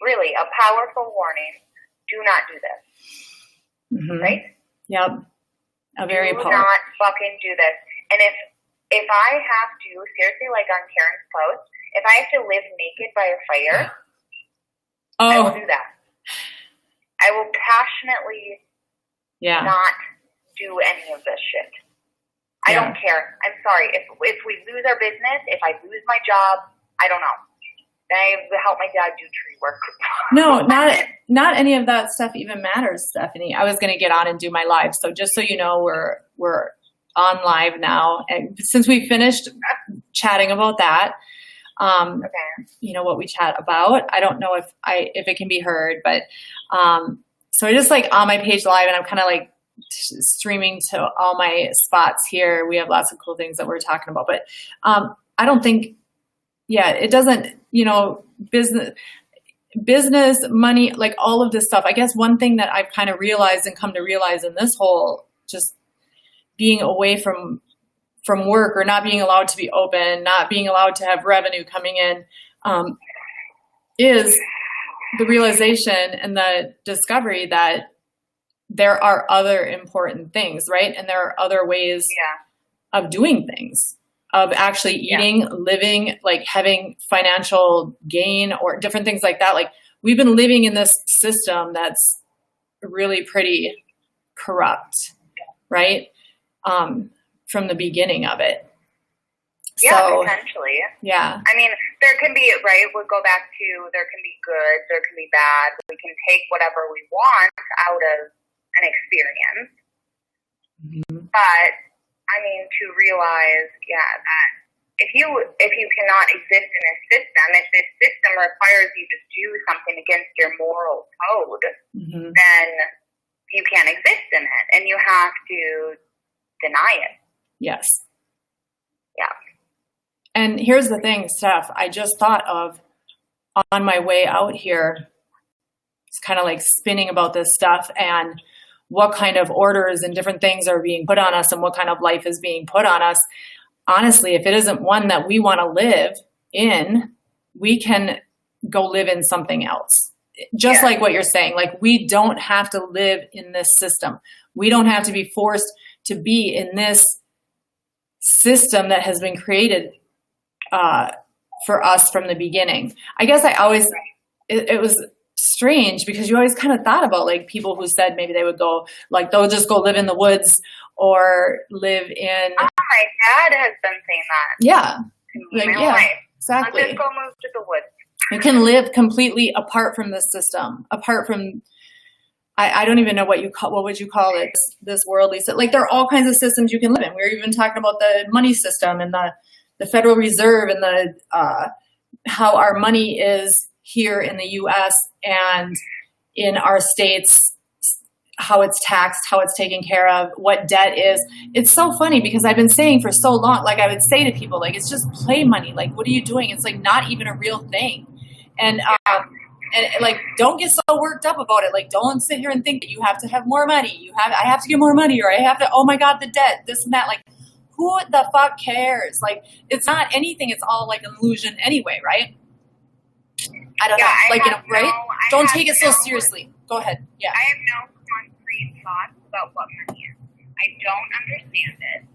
really a powerful warning. Do not do this. Mm-hmm. Right? Yep. A very do powerful. not fucking do this. And if I have to, seriously, like on Karen's post, if I have to live naked by a fire, I will do that. I will passionately not do any of this shit. I don't care. I'm sorry. If we lose our business, if I lose my job, I don't know. Then I help my dad do tree work. No, not any of that stuff even matters, Stephanie. I was going to get on and do my live. So just so you know, we're on live now. And since we finished chatting about that, you know what we chat about. I don't know if it can be heard, but so I just like on my page live, and I'm kind of like streaming to all my spots here. We have lots of cool things that we're talking about, but I don't think, it doesn't, you know, business, money, like all of this stuff. I guess one thing that I've kind of realized and come to realize in this whole just being away from work, or not being allowed to be open, not being allowed to have revenue coming in, is the realization and the discovery that there are other important things, right? And there are other ways of doing things, of actually eating, living, like having financial gain or different things like that. Like we've been living in this system that's really pretty corrupt, right? From the beginning of it. Yeah, so, essentially. Yeah. I mean, there can be, right, we'll go back to there can be good, there can be bad. We can take whatever we want out of an experience. Mm-hmm. But, I mean, to realize, that if you cannot exist in a system, if this system requires you to do something against your moral code, then you can't exist in it, and you have to deny it. Yes. Yeah. And here's the thing, Steph, I just thought of on my way out here, it's kind of like spinning about this stuff and what kind of orders and different things are being put on us and what kind of life is being put on us. Honestly, if it isn't one that we want to live in, we can go live in something else. Just like what you're saying, like we don't have to live in this system. We don't have to be forced to be in this system that has been created for us from the beginning. I guess I always, it was strange because you always kind of thought about like people who said maybe they would go, like they'll just go live in the woods or live in. Oh, my dad has been saying that. Yeah. Like, life. Exactly. I'll just go move to the woods. You can live completely apart from the system, apart from, I don't even know what would you call it, this worldly system. Like there are all kinds of systems you can live in. We were even talking about the money system and the Federal Reserve and the how our money is here in the U.S. and in our states, how it's taxed, how it's taken care of, what debt is. It's so funny because I've been saying for so long, like I would say to people, like, it's just play money. Like, what are you doing? It's like not even a real thing. And like, don't get so worked up about it. Like, don't sit here and think that you have to have more money. I have to get more money, or I have to, oh my God, the debt, this and that. Like, who the fuck cares? Like, it's not anything. It's all like an illusion anyway, right? I don't know. Like, right? Don't take it so seriously. Go ahead. Yeah. I have no concrete thoughts about what money is. I don't understand it.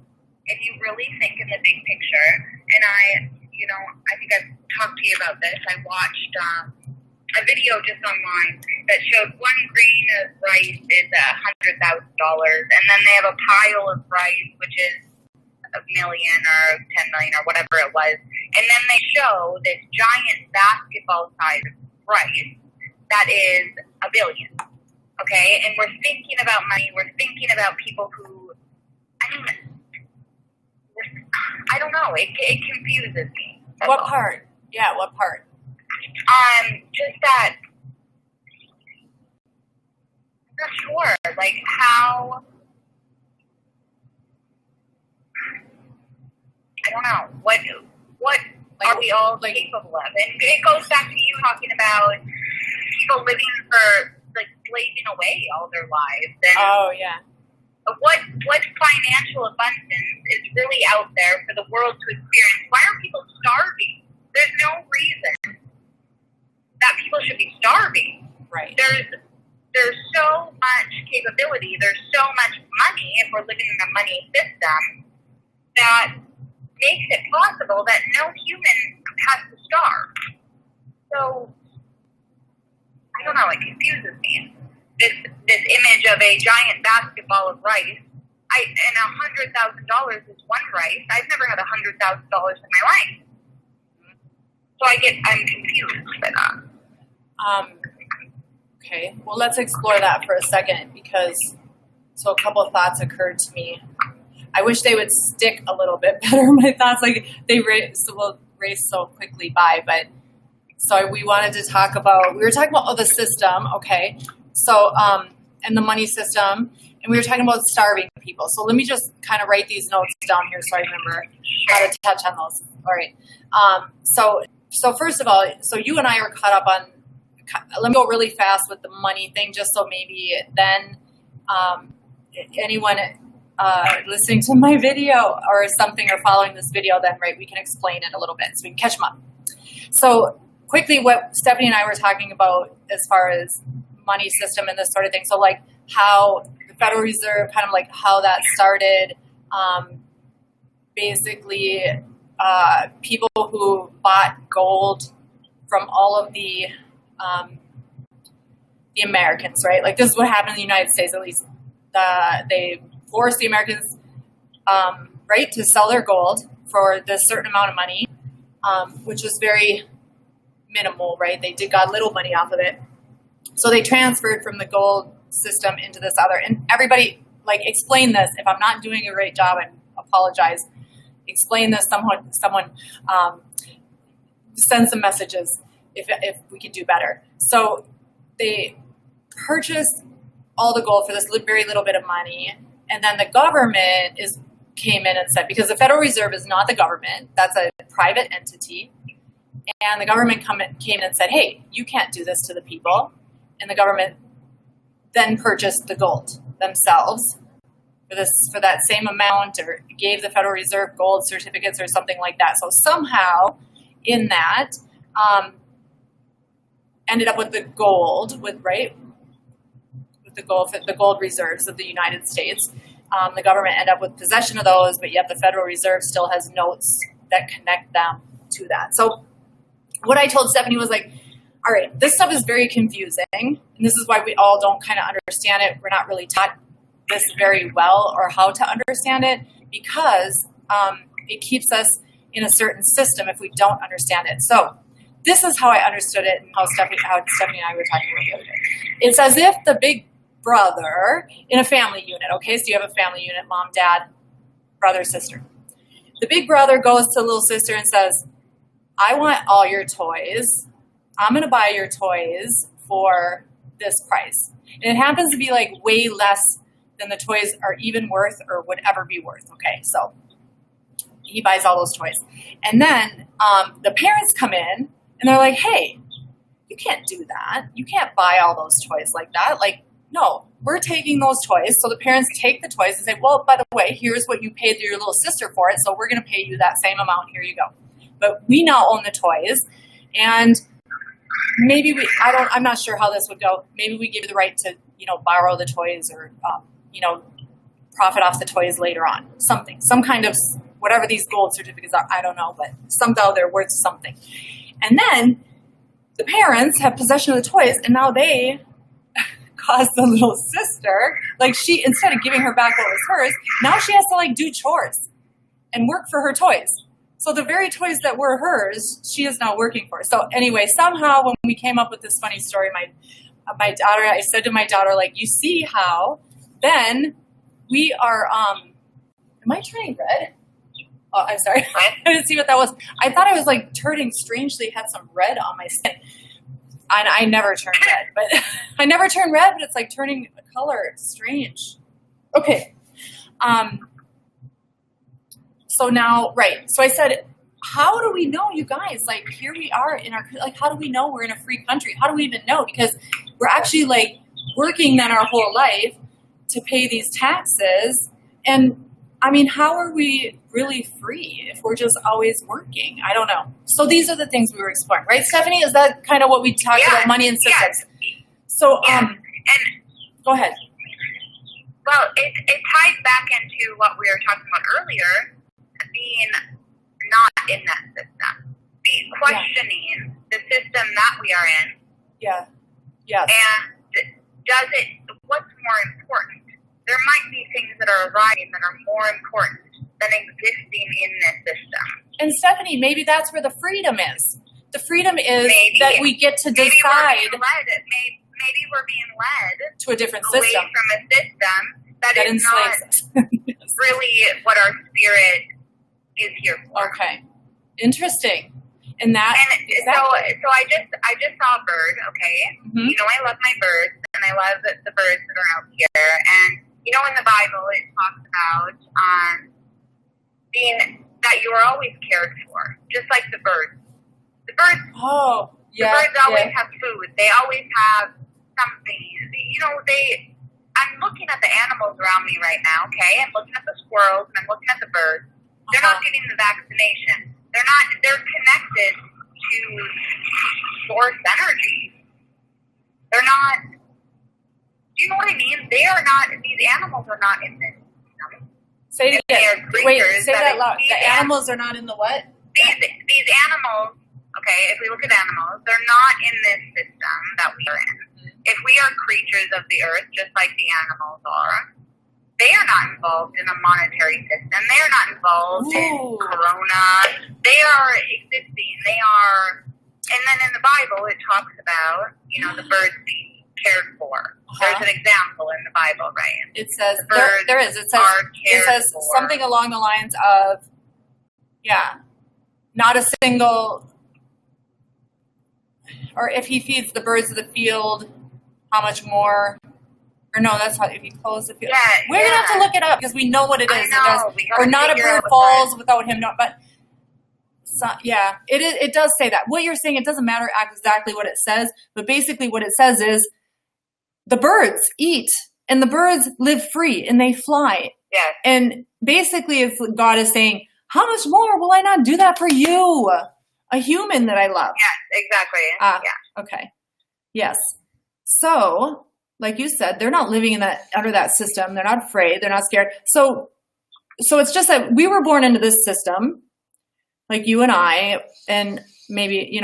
If you really think in the big picture, and I think I've talked to you about this. I watched a video just online that showed 1 grain of rice is $100,000, and then they have a pile of rice which is $1 million or 10 million or whatever it was, and then they show this giant basketball-sized rice that is $1 billion. Okay, and we're thinking about money. We're thinking about people who, I don't know. It confuses me. What part? Yeah, what part? Just that, I'm not sure, like, how, I don't know, what like, are we all capable of? And it goes back to you talking about people living for, like, slaving away all their lives. And oh, yeah. What financial abundance is really out there for the world to experience? Why are people starving? There's no reason. that people should be starving. Right. There's so much capability, there's so much money, if we're living in a money system, that makes it possible that no human has to starve. So, I don't know, it confuses me. This image of a giant basketball of rice, and $100,000 is one rice. I've never had $100,000 in my life. So I'm confused by that. Okay, well, let's explore that for a second so a couple of thoughts occurred to me. I wish they would stick a little bit better, my thoughts, like they race so quickly by, but so we were talking about the system, okay, so, and the money system, and we were talking about starving people. So let me just kind of write these notes down here so I remember how to touch on those. All right. So first of all, so you and I are caught up on, let me go really fast with the money thing, just so maybe then anyone listening to my video or something or following this video, then, right, we can explain it a little bit so we can catch them up. So quickly, what Stephanie and I were talking about as far as money system and this sort of thing. So like how the Federal Reserve, kind of like how that started, basically people who bought gold from all of the Americans, right? Like this is what happened in the United States, at least. They forced the Americans, right, to sell their gold for this certain amount of money, which was very minimal, right? They got little money off of it. So they transferred from the gold system into this other. And everybody, like, explain this. If I'm not doing a great job, I apologize. Explain this. Someone send some messages if we can do better. So they purchased all the gold for this very little bit of money. And then the government came in and said, because the Federal Reserve is not the government, that's a private entity. And the government came in and said, hey, you can't do this to the people. And the government then purchased the gold themselves for that same amount, or gave the Federal Reserve gold certificates or something like that. So somehow in that ended up with the gold, with the gold reserves of the United States. The government ended up with possession of those, but yet the Federal Reserve still has notes that connect them to that. So what I told Stephanie was like, all right, this stuff is very confusing, and this is why we all don't kind of understand it. We're not really taught this very well or how to understand it, because it keeps us in a certain system if we don't understand it. So this is how I understood it, and how Stephanie and I were talking about the other day. It's as if the big brother in a family unit, okay? So you have a family unit, mom, dad, brother, sister. The big brother goes to little sister and says, I want all your toys. I'm going to buy your toys for this price. And it happens to be like way less than the toys are even worth or would ever be worth, okay? So he buys all those toys. And then the parents come in and they're like, hey, you can't do that. You can't buy all those toys like that. Like, no, we're taking those toys. So the parents take the toys and say, well, by the way, here's what you paid your little sister for it. So we're going to pay you that same amount. Here you go. But we now own the toys. And maybe I'm not sure how this would go. Maybe we give you the right to, borrow the toys or, profit off the toys later on. Some kind of, whatever these gold certificates are, I don't know, but somehow they're worth something. And then the parents have possession of the toys, and now they cause the little sister, like she, instead of giving her back what was hers, now she has to like do chores and work for her toys. So the very toys that were hers, she is now working for. So anyway, somehow when we came up with this funny story, my daughter, I said to my daughter, like, you see how then we are, am I turning red? Oh, I'm sorry. I didn't see what that was. I thought I was like turning strangely, had some red on my skin. I never turn red, but I never turn red, but it's like turning a color. It's strange. Okay. So now, right. So I said, how do we know, you guys, like here we are in our, like, how do we know we're in a free country? How do we even know? Because we're actually like working then our whole life to pay these taxes. And I mean, how are we really free if we're just always working? I don't know. So these are the things we were exploring, right, Stephanie? Is that kind of what we talked about, money and systems? So, and go ahead. Well, it ties back into what we were talking about earlier, being not in that system, questioning the system that we are in. Yeah. Yes. And what's more important? There might be things that are arriving that are more important than existing in this system. And Stephanie, maybe that's where the freedom is. The freedom is that we get to decide. Maybe we're being led to a different away system. from a system that is not really what our spirit is here for. Okay, interesting. And that. And exactly. so I just saw a bird. Okay, You know I love my birds, and I love the birds that are out here. And you know in the Bible it talks about being that you are always cared for, just like the birds. The birds. Oh. Yeah, the birds always have food. They always have something. I'm looking at the animals around me right now, okay? I'm looking at the squirrels and I'm looking at the birds. They're not getting the vaccination. They're connected to source energy. They're not, do you know what I mean? These animals are not in this system. Say it again. Wait, say that loud. The animals are not in the what? These animals, okay, if we look at animals, they're not in this system that we are in. If we are creatures of the earth, just like the animals are, they are not involved in a monetary system. They are not involved in corona. They are existing. They are, and then in the Bible, it talks about, the birds being cared for. There's an example in the Bible, right? It says, there is. It says something along the lines of, not a single, or if he feeds the birds of the field, how much more? Or no, that's how, if he clothes the field. Yeah, we're going to have to look it up because we know what it is. Or not a bird falls without him. But it does say that. What you're saying, it doesn't matter exactly what it says, but basically what it says is the birds eat and the birds live free and they fly. Yes. And basically if God is saying, how much more will I not do that for you? A human that I love. Yes, exactly. Okay. Yes. So, like you said, they're not living under that system. They're not afraid. They're not scared. So it's just that we were born into this system, like you and I, and maybe,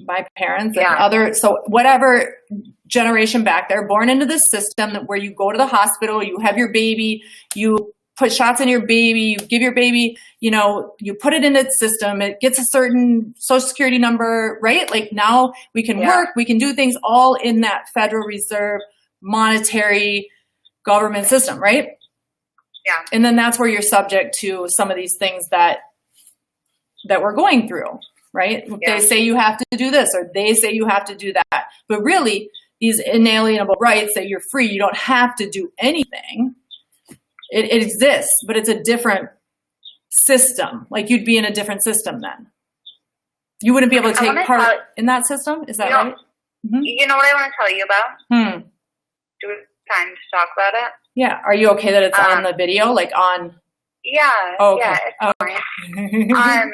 my parents and other, so whatever generation back there, born into this system where you go to the hospital, you have your baby, you put shots in your baby, you give your baby, you put it in its system, it gets a certain social security number, right? Like now we can work, we can do things all in that Federal Reserve monetary government system, right? Yeah. And then that's where you're subject to some of these things that we're going through, right? Yeah. They say you have to do this or they say you have to do that. But really, these inalienable rights that you're free, you don't have to do anything. It exists, but it's a different system. Like you'd be in a different system then. You wouldn't be able to take part in that system? Is that right? Mm-hmm. You know what I want to tell you about? Do we have time to talk about it? Yeah. Are you okay that it's on the video? Like on? Yeah. Oh, okay. Yeah, it's fine.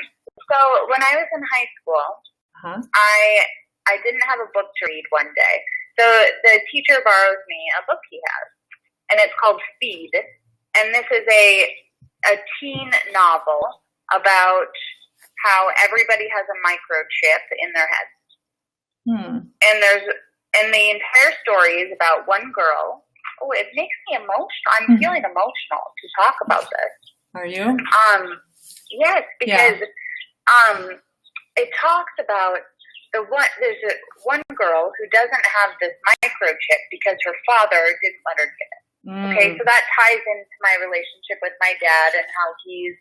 So when I was in high school, I didn't have a book to read one day. So the teacher borrows me a book he has, and it's called Speed. And this is a teen novel about how everybody has a microchip in their head. And the entire story is about one girl. Oh, it makes me emotional. I'm feeling emotional to talk about this. Are you? Yes, because it talks about there's one girl who doesn't have this microchip because her father didn't let her get it. Okay, so that ties into my relationship with my dad and how he's,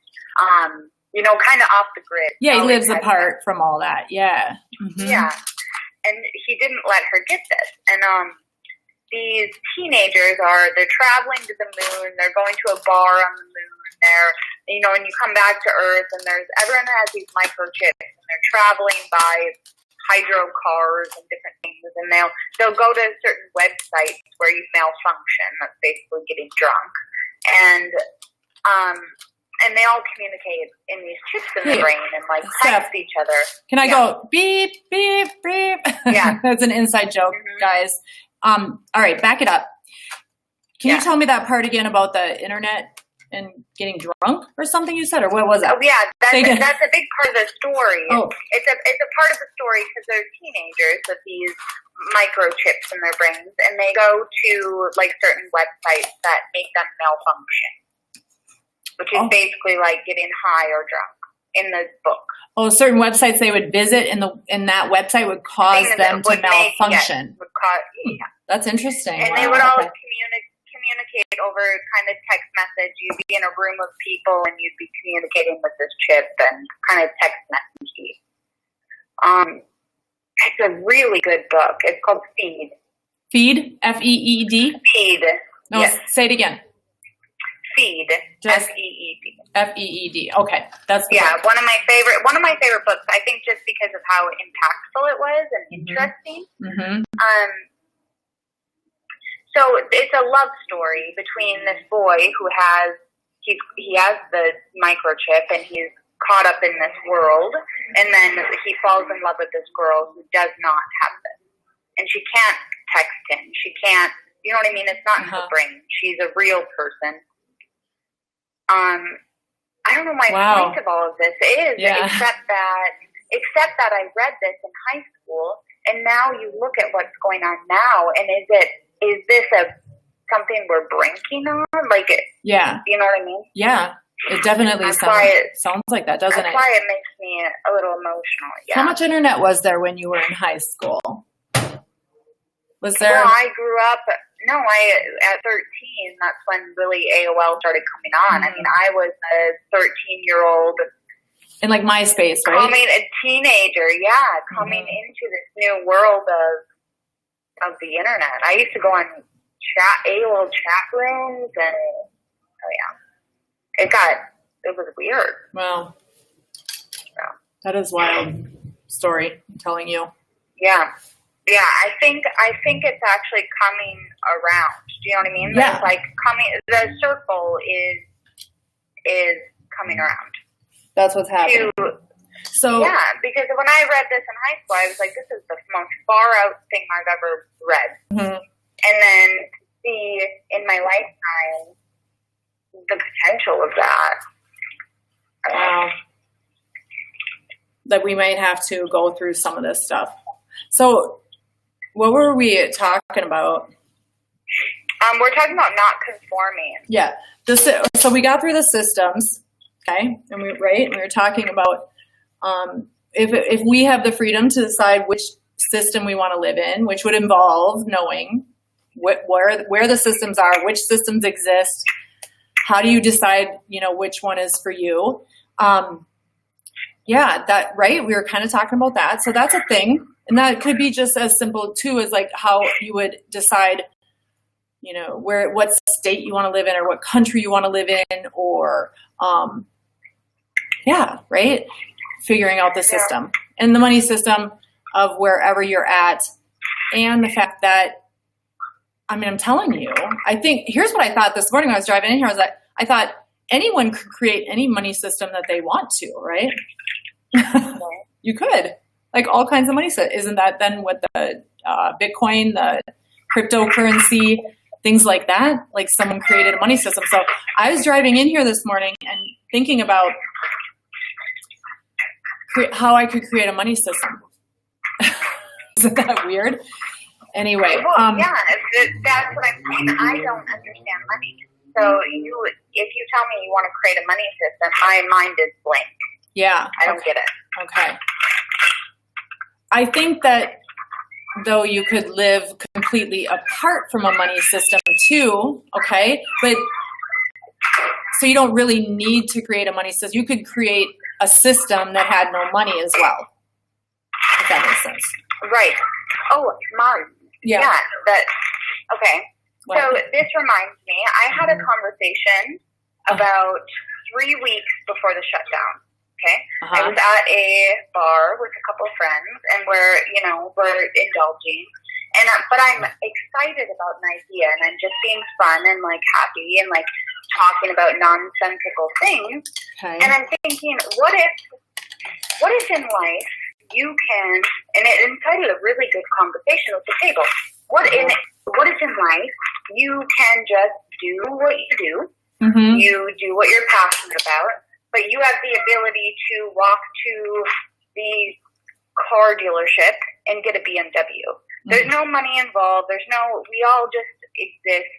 kind of off the grid. Yeah, he lives apart from all that. Yeah. Mm-hmm. Yeah. And he didn't let her get this. And these teenagers they're traveling to the moon. They're going to a bar on the moon. And you come back to Earth and everyone has these microchips and they're traveling by hydro cars and different things, and they'll go to certain websites where you malfunction. That's basically getting drunk. And And they all communicate in these chips in the brain and like text each other. Can I go beep, beep, beep? Yeah. That's an inside joke, guys. All right, back it up. Can you tell me that part again about the internet and getting drunk or something you said, or what was that? Oh, yeah, that's a big part of the story. Oh. It's a part of the story because they're teenagers with these microchips in their brains, and they go to like certain websites that make them malfunction, which is basically like getting high or drunk in the book. Oh, certain websites they would visit, and that website would cause them to malfunction. That's interesting. And they would all communicate over kind of text message. You'd be in a room of people, and you'd be communicating with this chip and kind of text messaging. It's a really good book. It's called Feed. Feed? F-E-E-D? Feed. No, say it again. Feed. F-E-E-D. F-E-E-D. Okay, that's the book. one of my favorite books. I think just because of how impactful it was and interesting. Mm-hmm. So it's a love story between this boy who has he has the microchip and he's caught up in this world, and then he falls in love with this girl who does not have this, and she can't text him. She can't. You know what I mean? It's not her brain. She's a real person. I don't know my point of all of this is, except that I read this in high school, and now you look at what's going on now, and is this something we're banking on? Like, you know what I mean? Yeah, it definitely sounds like that, doesn't it? That's why it makes me a little emotional. Yeah. How much internet was there when you were in high school? Was there? Well, I grew up. No, at 13, that's when really AOL started coming on. I mean, I was a 13-year-old. In like MySpace, right? Coming a teenager, coming into this new world of the internet. I used to go on AOL chat rooms, and it was weird. Wow. That is wild story, I'm telling you. Yeah. Yeah, I think it's actually coming around. Do you know what I mean? Yeah. It's like the circle is coming around. That's what's happening. Because when I read this in high school, I was like, this is the most far out thing I've ever read. Mm-hmm. And then see in my lifetime the potential of that. Wow. That we might have to go through some of this stuff. So what were we talking about? We're talking about not conforming. Yeah. So we got through the systems, okay? And we were talking about if we have the freedom to decide which system we want to live in, which would involve knowing where the systems are, which systems exist, how do you decide, which one is for you? We were kind of talking about that. So that's a thing. And that could be just as simple too as like how you would decide, what state you want to live in or what country you want to live in, or, figuring out the system and the money system of wherever you're at. And the fact that, I'm telling you, I think here's what I thought this morning when I was driving in here. I thought anyone could create any money system that they want to, right? You could. Like all kinds of money. So isn't that then what the Bitcoin, the cryptocurrency, things like that? Like someone created a money system. So I was driving in here this morning and thinking about how I could create a money system. Isn't that weird? Anyway. That's what I'm saying. I don't understand money. So if you tell me you want to create a money system, my mind is blank. Yeah. I don't get it. Okay. I think that though you could live completely apart from a money system too, okay? But so you don't really need to create a money system. You could create a system that had no money as well, if that makes sense. Right. Oh, Mom. Yeah. Okay. What? So this reminds me, I had a conversation about 3 weeks before the shutdown. Okay. I was at a bar with a couple of friends, and we're indulging, but I'm excited about an idea, and I'm just being fun and like happy, and like talking about nonsensical things. Okay. And I'm thinking, what if in life you can, and it incited a really good conversation at the table. What if in life you can just do what you do, you do what you're passionate about, but you have the ability to walk to the car dealership and get a BMW. There's no money involved. We all just exist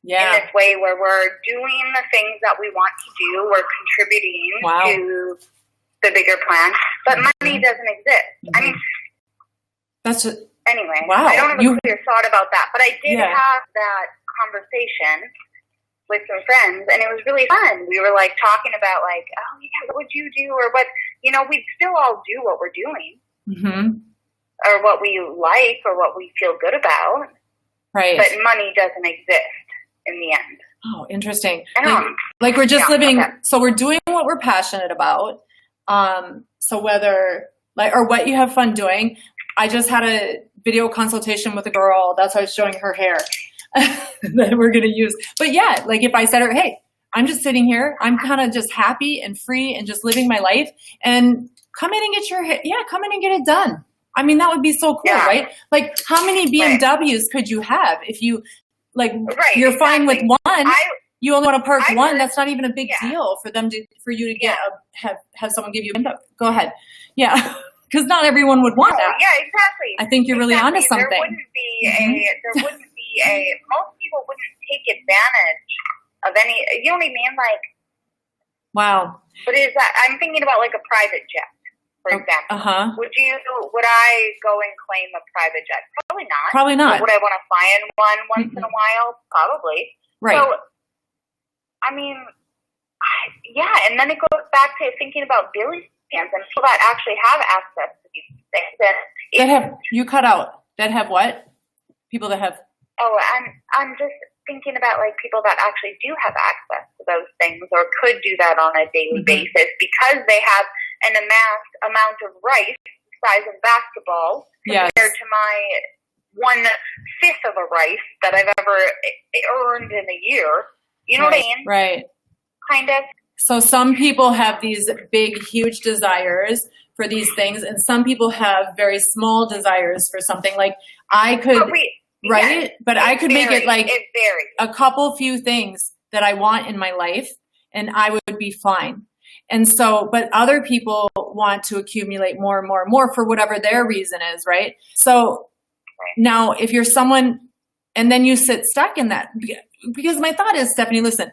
in this way where we're doing the things that we want to do. We're contributing to the bigger plan, but money doesn't exist. I mean, anyway, I don't have a clear thought about that, but I did have that conversation with some friends, and it was really fun. We were like talking about like, oh yeah, what would you do, or what, we'd still all do what we're doing, or what we like, or what we feel good about, right? But money doesn't exist in the end. Oh, interesting. Like we're just living. Okay. So we're doing what we're passionate about. So whether or what you have fun doing. I just had a video consultation with a girl. That's why I was showing her hair that we're going to use. But yeah, like if I said to her, hey, I'm just sitting here. I'm kind of just happy and free and just living my life, and come in and get your hair. Yeah, come in and get it done. I mean, that would be so cool, right? Like how many BMWs could you have if you you're fine with one. You only want to park one. That's not even a big deal for you to get have someone give you a Go ahead. Yeah. Because not everyone would want that. Yeah, exactly. I think you're really onto something. There wouldn't be most people wouldn't take advantage of any, you know what I mean? Like, wow. But I'm thinking about like a private jet, for example. Would I go and claim a private jet? Probably not. Probably not. But would I want to fly in one once in a while? Probably. Right. So, I mean, and then it goes back to thinking about billions and people that actually have access to these things. You cut out. That have what? People that have. Oh, I'm just thinking about like people that actually do have access to those things or could do that on a daily basis because they have an amassed amount of rice the size of basketball compared to my 1/5 of a rice that I've ever earned in a year. You know what I mean? Right. Kind of. So some people have these big, huge desires for these things, and some people have very small desires for something. Like I could, But I could make it like a couple few things that I want in my life, and I would be fine. And so, but other people want to accumulate more and more and more for whatever their reason is, right? So now if you're someone, and then you sit stuck in that, because my thought is, Stephanie, listen,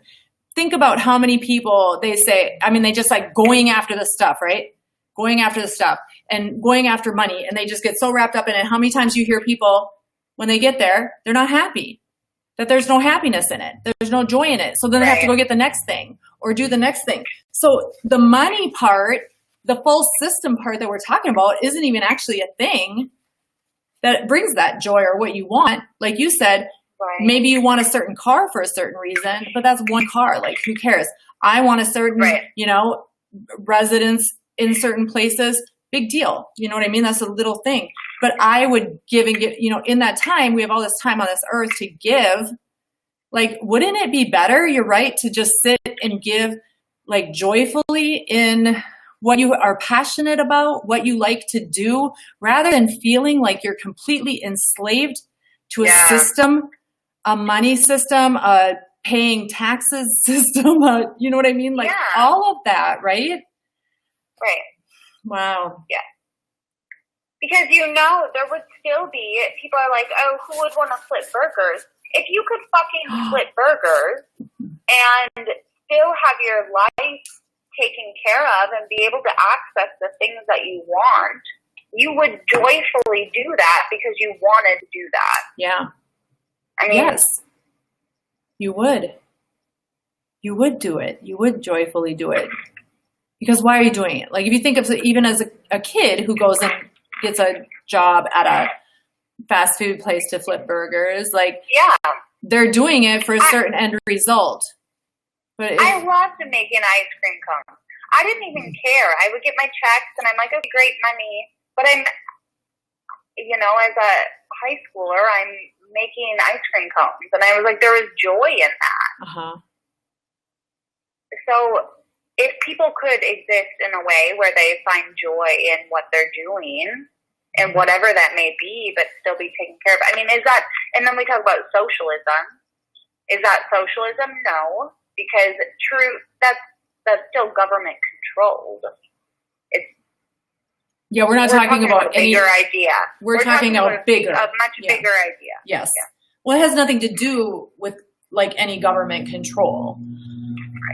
think about how many people they say, I mean, they just like going after the stuff, right? Going after the stuff and going after money. And they just get so wrapped up in it. How many times you hear people, when they get there, they're not happy, that there's no happiness in it. There's no joy in it. So then they have to go get the next thing or do the next thing. So the money part, the full system part that we're talking about isn't even actually a thing that brings that joy or what you want. Like you said, maybe you want a certain car for a certain reason, but that's one car. Like who cares? I want a certain, residence in certain places. Big deal. You know what I mean? That's a little thing. But I would give and give, in that time, we have all this time on this earth to give. Like, wouldn't it be better, you're right, to just sit and give like joyfully in what you are passionate about, what you like to do, rather than feeling like you're completely enslaved to a system, a money system, a paying taxes system, you know what I mean? Like all of that, right? Right. Wow. Yeah. Because there would still be, people are like, oh, who would want to flip burgers? If you could fucking flip burgers and still have your life taken care of and be able to access the things that you want, you would joyfully do that because you wanted to do that. Yeah. I mean, yes. You would. You would do it. You would joyfully do it. Because why are you doing it? Like if you think of even as a kid who goes and gets a job at a fast food place to flip burgers, like they're doing it for a certain end result. But I loved making ice cream cones. I didn't even care. I would get my checks and I'm like, okay, great money. But I'm, as a high schooler, I'm making ice cream cones. And I was like, there was joy in that. So if people could exist in a way where they find joy in what they're doing and whatever that may be, but still be taken care of. I mean, is that, and then we talk about socialism. Is that socialism? No, because that's still government controlled. We're not talking about a bigger idea. We're talking about bigger. A much bigger idea. Yes. Yeah. Well, it has nothing to do with like any government control,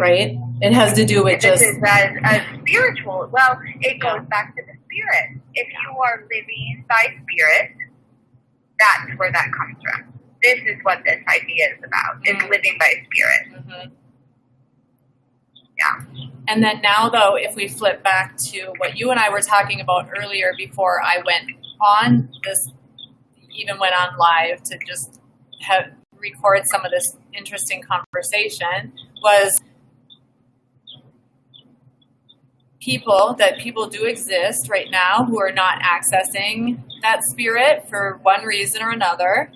right? It has to do with just as spiritual. Well, it goes back to the spirit. If you are living by spirit, that's where that comes from. This is what this idea is about. It's living by spirit. Mm-hmm. Yeah. And then now, though, if we flip back to what you and I were talking about earlier before I went on this, even went on live to just record some of this interesting conversation, was people do exist right now who are not accessing that spirit for one reason or another,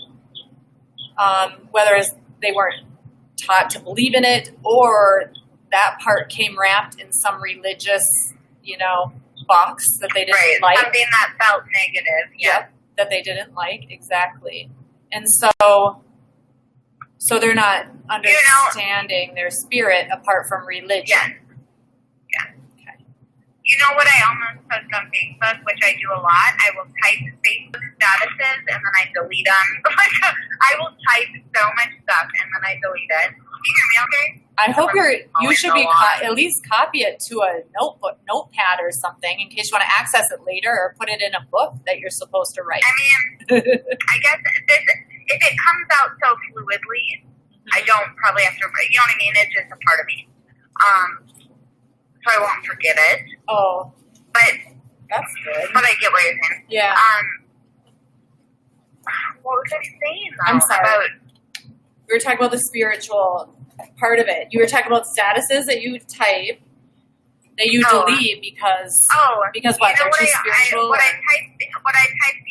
whether they weren't taught to believe in it or that part came wrapped in some religious, box that they didn't like. Something that felt negative. Yep, that they didn't like, exactly. And so they're not understanding their spirit apart from religion. Yes. Yeah. Okay. You know what I almost post on Facebook, which I do a lot? I will type Facebook statuses and then I delete them. I will type so much stuff and then I delete it. Can you hear me okay? I hope you should be at least copy it to a notepad or something in case you want to access it later or put it in a book that you're supposed to write. I mean, I guess if it comes out so fluidly, I don't probably have to, you know what I mean? It's just a part of me. So I won't forget it. Oh. But that's good. But I get what you're saying. Yeah. What was I saying though? I'm sorry. We were talking about the spiritual part of it. You were talking about statuses that you type, that you delete because what? They're too spiritual? What I typed the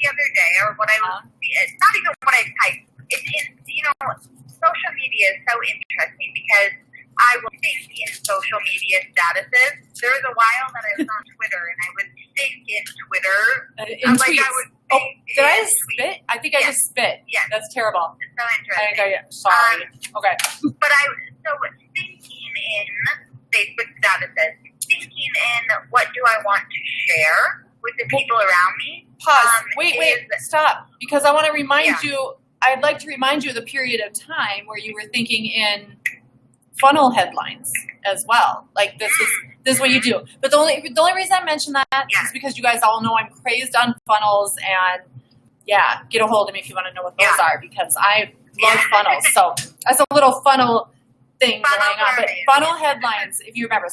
other day, or what it's not even what I typed. Social media is so interesting because I will think in social media statuses. There was a while that I was on Twitter and I would think in Twitter. In tweets. I would think did I spit? I think I just spit. Yeah. That's terrible. It's so interesting. Sorry. Okay. But thinking in Facebook statuses, thinking in what do I want to share with the people around me. Pause. Wait, stop. Because I want to remind you, I'd like to remind you of the period of time where you were thinking in funnel headlines as well. Like this is what you do. But the only reason I mention that is because you guys all know I'm crazed on funnels, and get a hold of me if you want to know what those are, because I love funnels. So that's a little funnel thing going on. But funnel headlines, if you remember.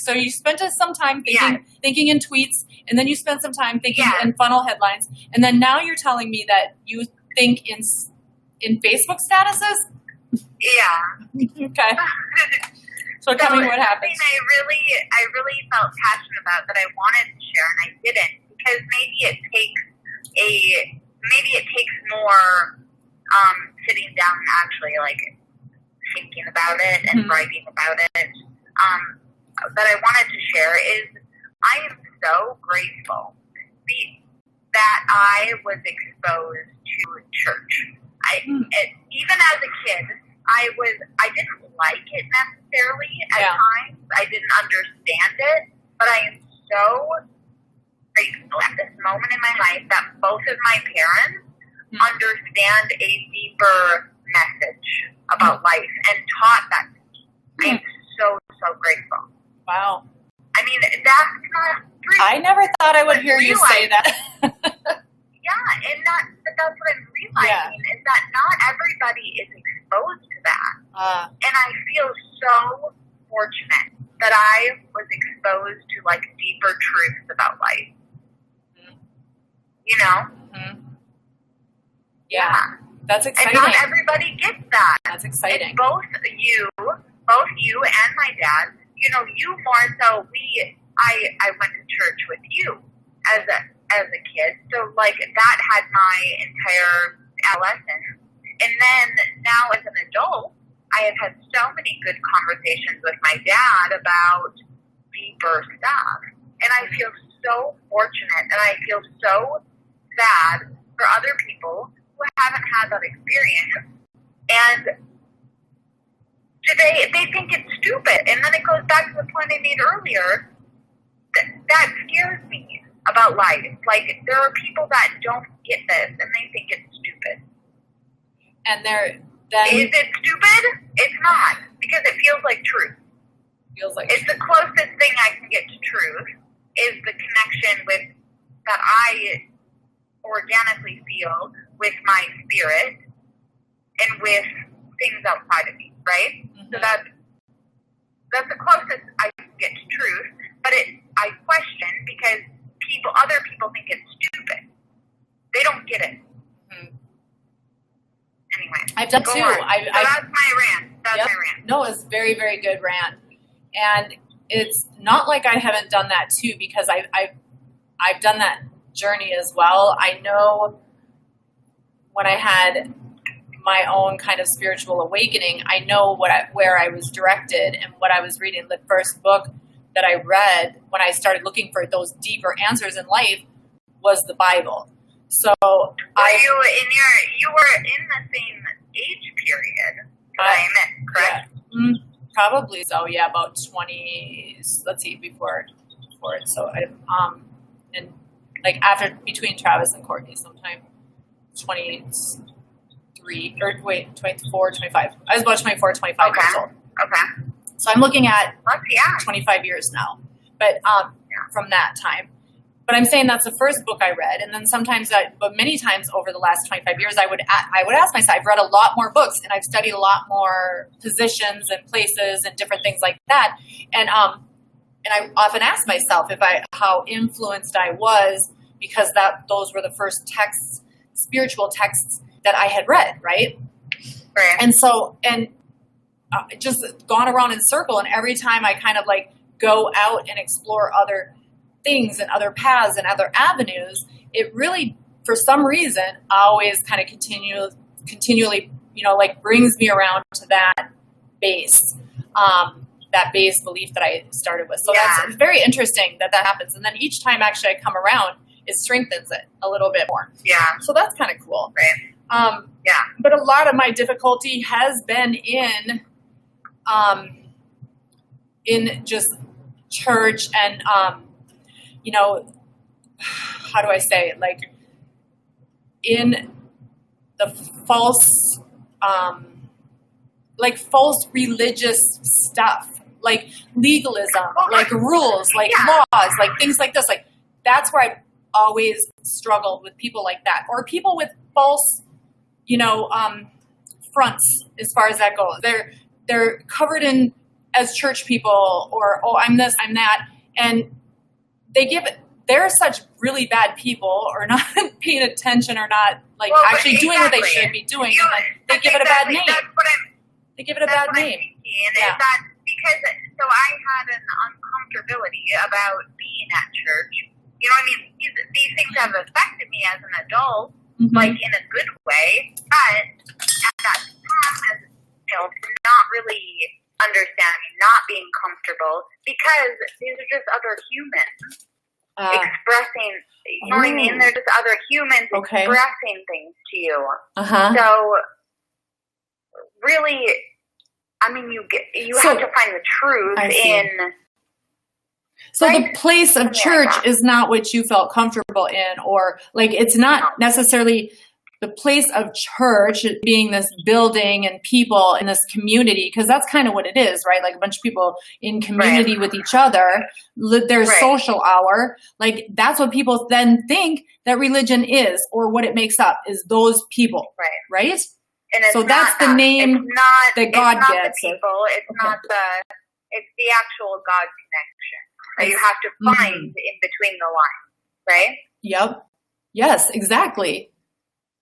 So you spent some time thinking in tweets, and then you spent some time thinking in funnel headlines, and then now you're telling me that you think in Facebook statuses? Yeah. Okay. So tell me what happened. Something I really felt passionate about that I wanted to share and I didn't, because maybe it takes more sitting down and actually like thinking about it and writing about it. That I wanted to share is I am so grateful that I was exposed to church. Even as a kid, I didn't like it necessarily at times. I didn't understand it, but I am so grateful at this moment in my life that both of my parents understand a deeper message about life and taught that to me. I am so grateful. Wow. I mean, that's not free. I never thought I would hear you say that. But that's what I'm realizing is that not everybody is exposed to that. And I feel so fortunate that I was exposed to like deeper truths about life. You know? Mm-hmm. Yeah. That's exciting. And not everybody gets that. That's exciting. And both you and my dad, you more so I went to church with you as a kid. So like that had my entire adolescence. And then now as an adult, I have had so many good conversations with my dad about deeper stuff. And I feel so fortunate, and I feel so sad for other people who haven't had that experience. And they think it's stupid. And then it goes back to the point I made earlier. That scares me about life. Like, there are people that don't get this, and they think it's stupid. And is it stupid? It's not, because it feels like truth. It's the closest thing I can get to truth, is the connection with that I organically feel with my spirit and with things outside of me, right? Mm-hmm. So that's the closest I can get to truth. But I question, because other people think it's stupid. They don't get it. Mm-hmm. Anyway, I've done too. So that's my rant. That's my rant. No, it's very, very good rant. And it's not like I haven't done that too, because I've done that journey as well. I know when I had my own kind of spiritual awakening, I know where I was directed and what I was reading. The first book that I read when I started looking for those deeper answers in life was the Bible. So you were in the same age period that I met, correct? Yeah. Probably so, yeah, about 20, let's see, before it. So and like between Travis and Courtney sometime, 24, 25. I was about 24, 25 years old. Okay. So I'm looking at 25 years now, but from that time. But I'm saying that's the first book I read, and then but many times over the last 25 years, I would ask myself, I've read a lot more books, and I've studied a lot more positions and places and different things like that, and I often ask myself how influenced I was, because those were the first spiritual texts that I had read, right? Right. And so just gone around in circle, and every time I kind of like go out and explore other things and other paths and other avenues, it really, for some reason, always kind of continually, like brings me around to that base belief that I started with. So that's very interesting that happens. And then each time actually I come around, it strengthens it a little bit more. Yeah. So that's kind of cool. Right. But a lot of my difficulty has been in just church and, how do I say it? Like in the false religious stuff, like legalism, like rules, like laws, like things like this. Like that's where I've always struggled with people like that, or people with false, fronts as far as that goes. They're covered in as church people, or I'm this, I'm that, and they're such really bad people, or not paying attention, or not actually doing what they should be doing, and then they give it a bad name. They give it a bad name. And that's because I had an uncomfortability about being at church. You know what I mean? These things have affected me as an adult, like in a good way, but at that time, not really understanding, not being comfortable, because these are just other humans expressing, you know what I mean? They're just other humans expressing things to you. So really, I mean, you have to find the truth in. So the place of church is not what you felt comfortable in, or like it's not necessarily the place of church being this building and people in this community, because that's kind of what it is, right? Like a bunch of people in community with each other. There's social hour. Like that's what people then think that religion is, or what it makes up is those people, right? And so that's the name that God gets. The people. It's not it's the actual God connection that you have to find in between the lines, right? Yep. Yes, exactly.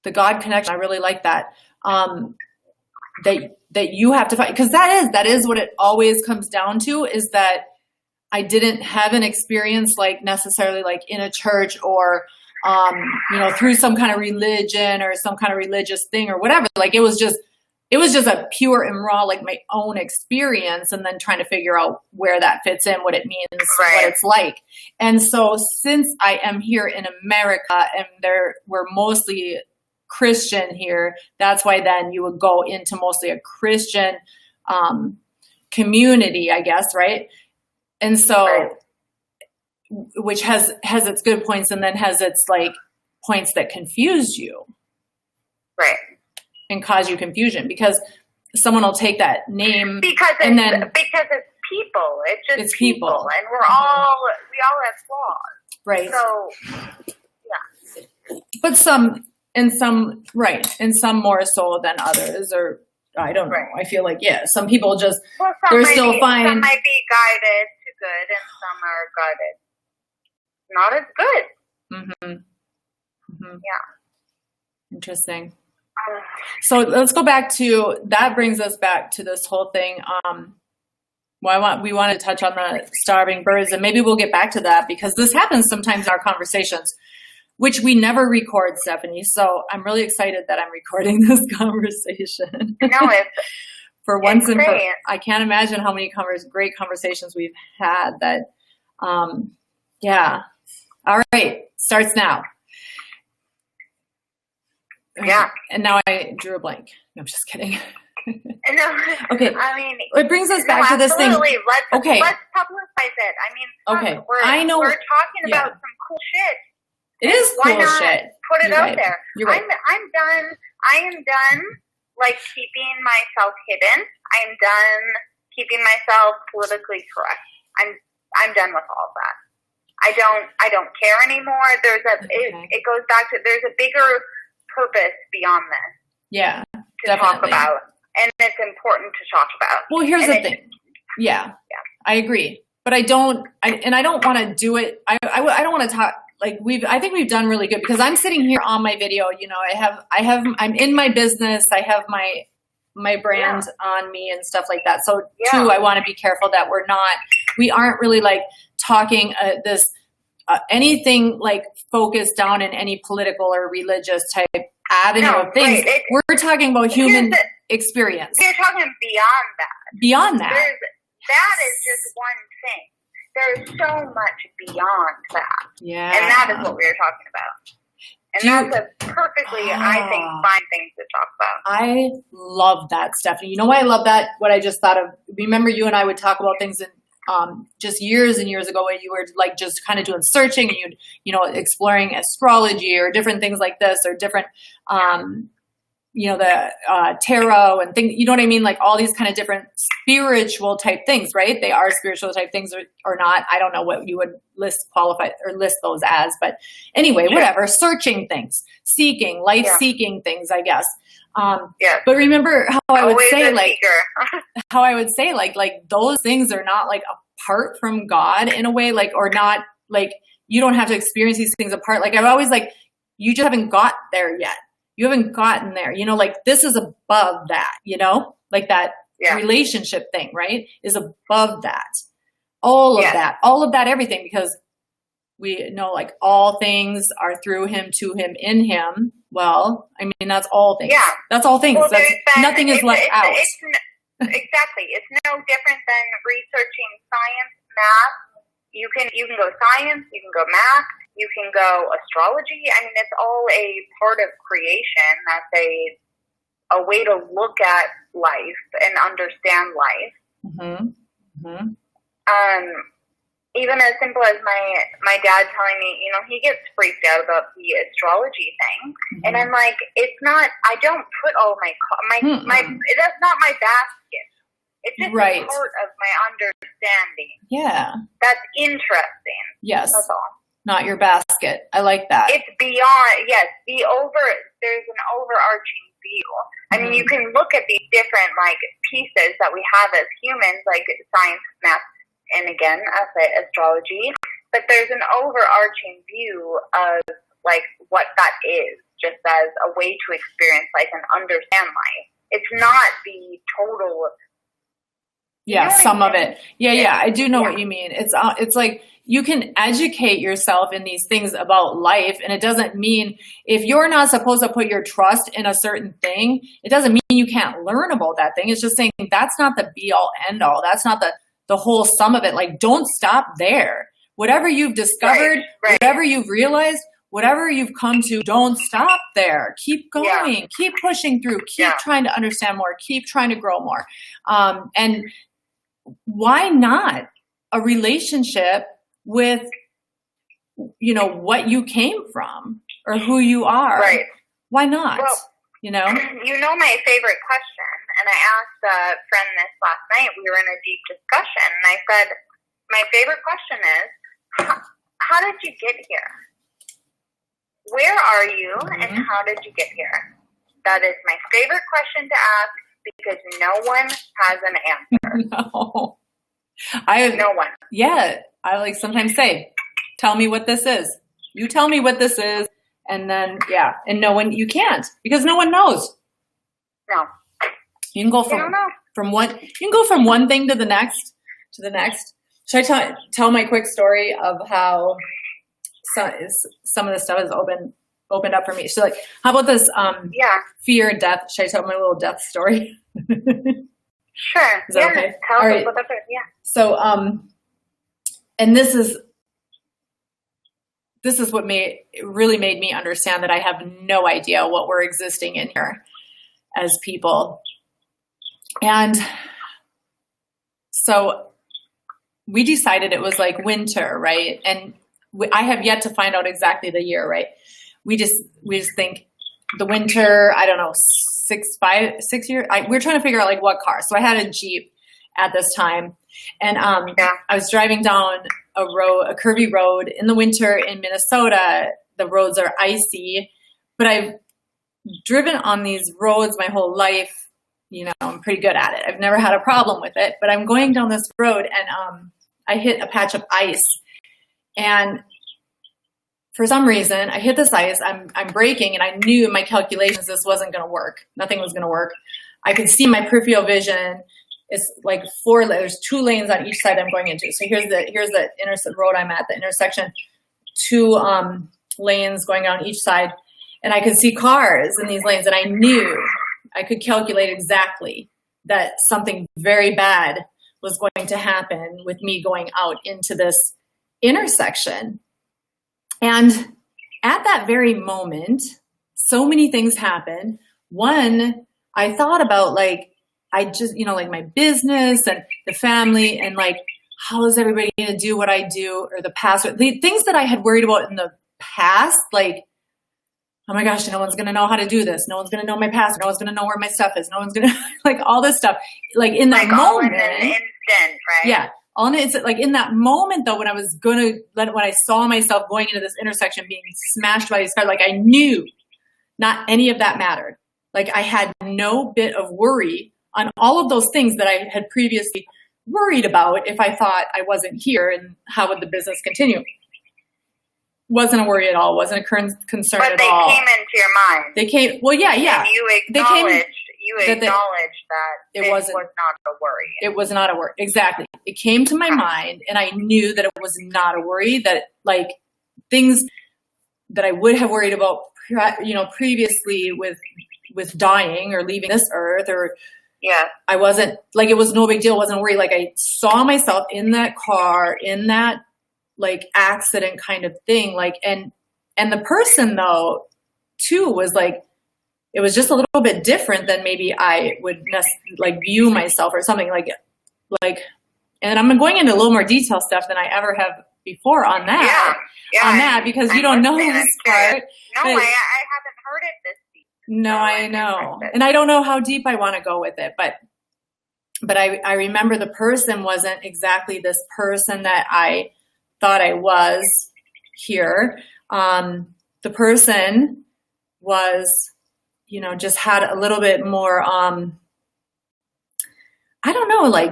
The God connection. I really like that. That you have to find, because that is what it always comes down to, is that I didn't have an experience like necessarily like in a church, or through some kind of religion or some kind of religious thing or whatever. Like it was it was just a pure and raw, like my own experience, and then trying to figure out where that fits in, what it means, what it's like. And so since I am here in America and we're mostly Christian here, that's why then you would go into mostly a Christian community, I guess, right? And so, which has its good points and then has its like points that confuse you. Right. And cause you confusion because someone will take that name because it's people. It's people. And we all have flaws. Right. So, yeah. But some more so than others, or I don't know. Right. I feel like, some people just, they're still fine. Some might be guided to good and some are guided not as good. Mm-hmm. Mm-hmm. Yeah. Interesting. So let's go back to, that brings us back to this whole thing. We want to touch on the starving birds, and maybe we'll get back to that because this happens sometimes in our conversations, which we never record, Stephanie. So I'm really excited that I'm recording this conversation. No, for once and for, I can't imagine how many great conversations we've had that, All right. Starts now. Yeah. And now I drew a blank. No, I'm just kidding. No. Okay. I mean, it brings us back to this thing. Let's publicize it. I mean, I know. We're talking about some cool shit. It is cool Why not shit. Put it You're out right. there. You're right. I am done, like, keeping myself hidden. I'm done keeping myself politically correct. I'm done with all of that. I don't care anymore. It goes back to, there's a bigger purpose beyond this. Yeah, to talk about, and it's important to talk about. Well, here's the thing. Yeah, I agree, but I don't want to do it. I don't want to talk like I think we've done really good because I'm sitting here on my video. You know, I'm in my business. I have my brand on me and stuff like that. So too, I want to be careful that we aren't really like talking anything like focused down in any political or religious type avenue of things. Right. We're talking about human experience. You're talking beyond that. Beyond that. That is just one thing. There's so much beyond that. Yeah. And that is what we were talking about. And that's a perfectly, I think, fine thing to talk about. I love that, Stephanie. You know why I love that? What I just thought of, remember you and I would talk about things in just years and years ago when you were like just kind of doing searching and exploring astrology or different things like this or different, the tarot and things, you know what I mean? Like all these kind of different spiritual type things, right? They are spiritual type things or not. I don't know what you would list those as, but anyway, whatever, searching things, seeking, life seeking things, I guess. But remember how I would say like those things are not like apart from God in a way, like, or not like you don't have to experience these things apart. Like I've always like, you just haven't got there yet. You haven't gotten there, like this is above that, like that relationship thing, right? Is above that, all of that, everything, because we know like all things are through him, to him, in him. Well, I mean, that's all things. Yeah. That's all things. Well, nothing is left out. Exactly. It's no different than researching science, math. You can go science, you can go math, you can go astrology. I mean, it's all a part of creation. That's a way to look at life and understand life. Mm-hmm. Mm-hmm. Even as simple as my dad telling me, he gets freaked out about the astrology thing. Mm-hmm. And I'm like, it's not, I don't put all my that's not my basket. It's just a part of my understanding. Yeah. That's interesting. Yes. That's all. Not your basket. I like that. It's beyond, there's an overarching view. I mean, you can look at these different, like, pieces that we have as humans, like science, math, and again, I say astrology, but there's an overarching view of, like, what that is, just as a way to experience life and understand life. It's not the total Yeah, some of it. Yeah, I do know Yeah. what you mean. It's like you can educate yourself in these things about life, and it doesn't mean if you're not supposed to put your trust in a certain thing, it doesn't mean you can't learn about that thing. It's just saying that's not the be all end all. That's not the whole sum of it. Like, don't stop there. Whatever you've discovered, Right. whatever you've realized, whatever you've come to, don't stop there. Keep going. Keep pushing through. Keep trying to understand more. Keep trying to grow more. And why not a relationship with, you know, what you came from or who you are? Right. Why not? Well, you know? You know my favorite question, and I asked a friend this last night. We were in a deep discussion, and I said, my favorite question is, how did you get here? Where are you, and how did you get here? That is my favorite question to ask, because no one has an answer. No. No one. Yeah. I like sometimes say, tell me what this is. You tell me what this is. And then, and no one, you can't, because no one knows. No. You can go from one thing to the next, Should I tell my quick story of how some of the stuff is opened up for me? So like, how about this, fear and death? Should I tell my little death story? Sure. Is that okay? Tell All us right. whatever. Yeah. So, and this is what really made me understand that I have no idea what we're existing in here as people. And so we decided it was like winter, right? And I have yet to find out exactly the year, right? We just think the winter, I don't know, 6 years. We're trying to figure out like what car. So I had a Jeep at this time, and I was driving down a curvy road in the winter in Minnesota. The roads are icy, but I've driven on these roads my whole life. You know, I'm pretty good at it. I've never had a problem with it, but I'm going down this road and I hit a patch of ice, and for some reason I hit this ice. I'm braking, and I knew in my calculations this wasn't going to work. Nothing was going to work. I could see my peripheral vision. It's like there's 2 lanes on each side I'm going into. So here's the road I'm at, the intersection, 2 lanes going on each side, and I could see cars in these lanes, and I knew I could calculate exactly that something very bad was going to happen with me going out into this intersection. And at that very moment, so many things happened. One, I thought about like, I just, you know, like my business and the family, and like, how is everybody going to do what I do, or the past, the things that I had worried about in the past, like, oh my gosh, no one's going to know how to do this. No one's going to know my past. No one's going to know where my stuff is. No one's going to, like, all this stuff. Like in that moment. All in an instant, right? Yeah. It's like in that moment though, when I saw myself going into this intersection being smashed by these cars, like I knew not any of that mattered. Like I had no bit of worry on all of those things that I had previously worried about if I thought I wasn't here, and how would the business continue. Wasn't a worry at all. Wasn't a concern at all. But they came into your mind. They came. Well, yeah. And you acknowledged that it was not a worry. It was not a worry. Exactly. It came to my mind, and I knew that it was not a worry. That like things that I would have worried about, you know, previously with dying or leaving this earth, or I wasn't like, it was no big deal. It wasn't a worry. Like I saw myself in that car, in that like accident kind of thing, like, and the person though too was like, it was just a little bit different than maybe I would like view myself or something like, and I'm going into a little more detail stuff than I ever have before on that, because you don't know this part. No, I haven't heard it this deep. No, I know. And I don't know how deep I want to go with it, but I remember the person wasn't exactly this person that I thought I was here. The person was, you know, just had a little bit more, I don't know, like,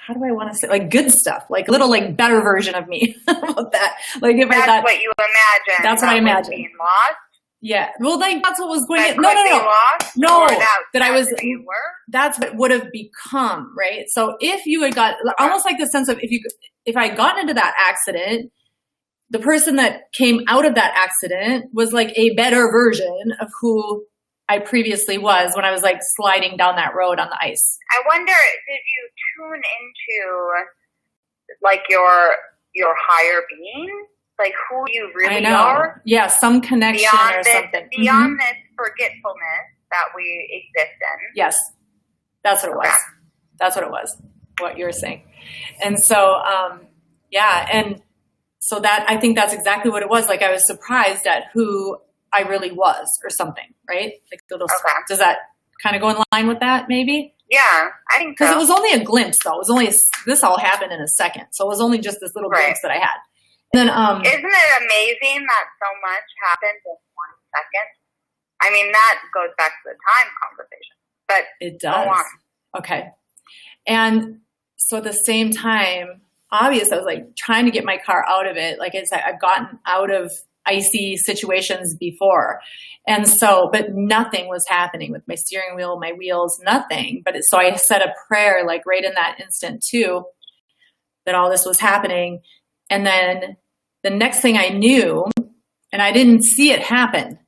how do I want to say, like good stuff, like a little like better version of me about that. Like if that's I thought, what you imagine. that's what I imagined. Being lost. Yeah. Well, like that's what was going That to, no. No, or that I was, who you were? that's what would have become, right? So if you had got, almost like the sense of if I had gotten into that accident, the person that came out of that accident was like a better version of who I previously was when I was like sliding down that road on the ice. I wonder, did you tune into like your higher being? Like who you really are? Yeah, some connection or something. Beyond this forgetfulness that we exist in. Yes, that's what it was. That's what it was, what you're saying. And so, and so that, I think that's exactly what it was. Like I was surprised at who I really was or something, right? Like does that kind of go in line with that maybe? Yeah, I think so. Because it was only a glimpse though. It was only, this all happened in a second. So it was only just this little glimpse that I had. And then, isn't it amazing that so much happens in 1 second? I mean, that goes back to the time conversation, but it does. Go on. Okay. And so at the same time, obviously, I was like trying to get my car out of it. Like I said, I've gotten out of icy situations before. And so, but nothing was happening with my steering wheel, my wheels, nothing. But so I said a prayer like right in that instant too, that all this was happening. And then the next thing I knew, and I didn't see it happen,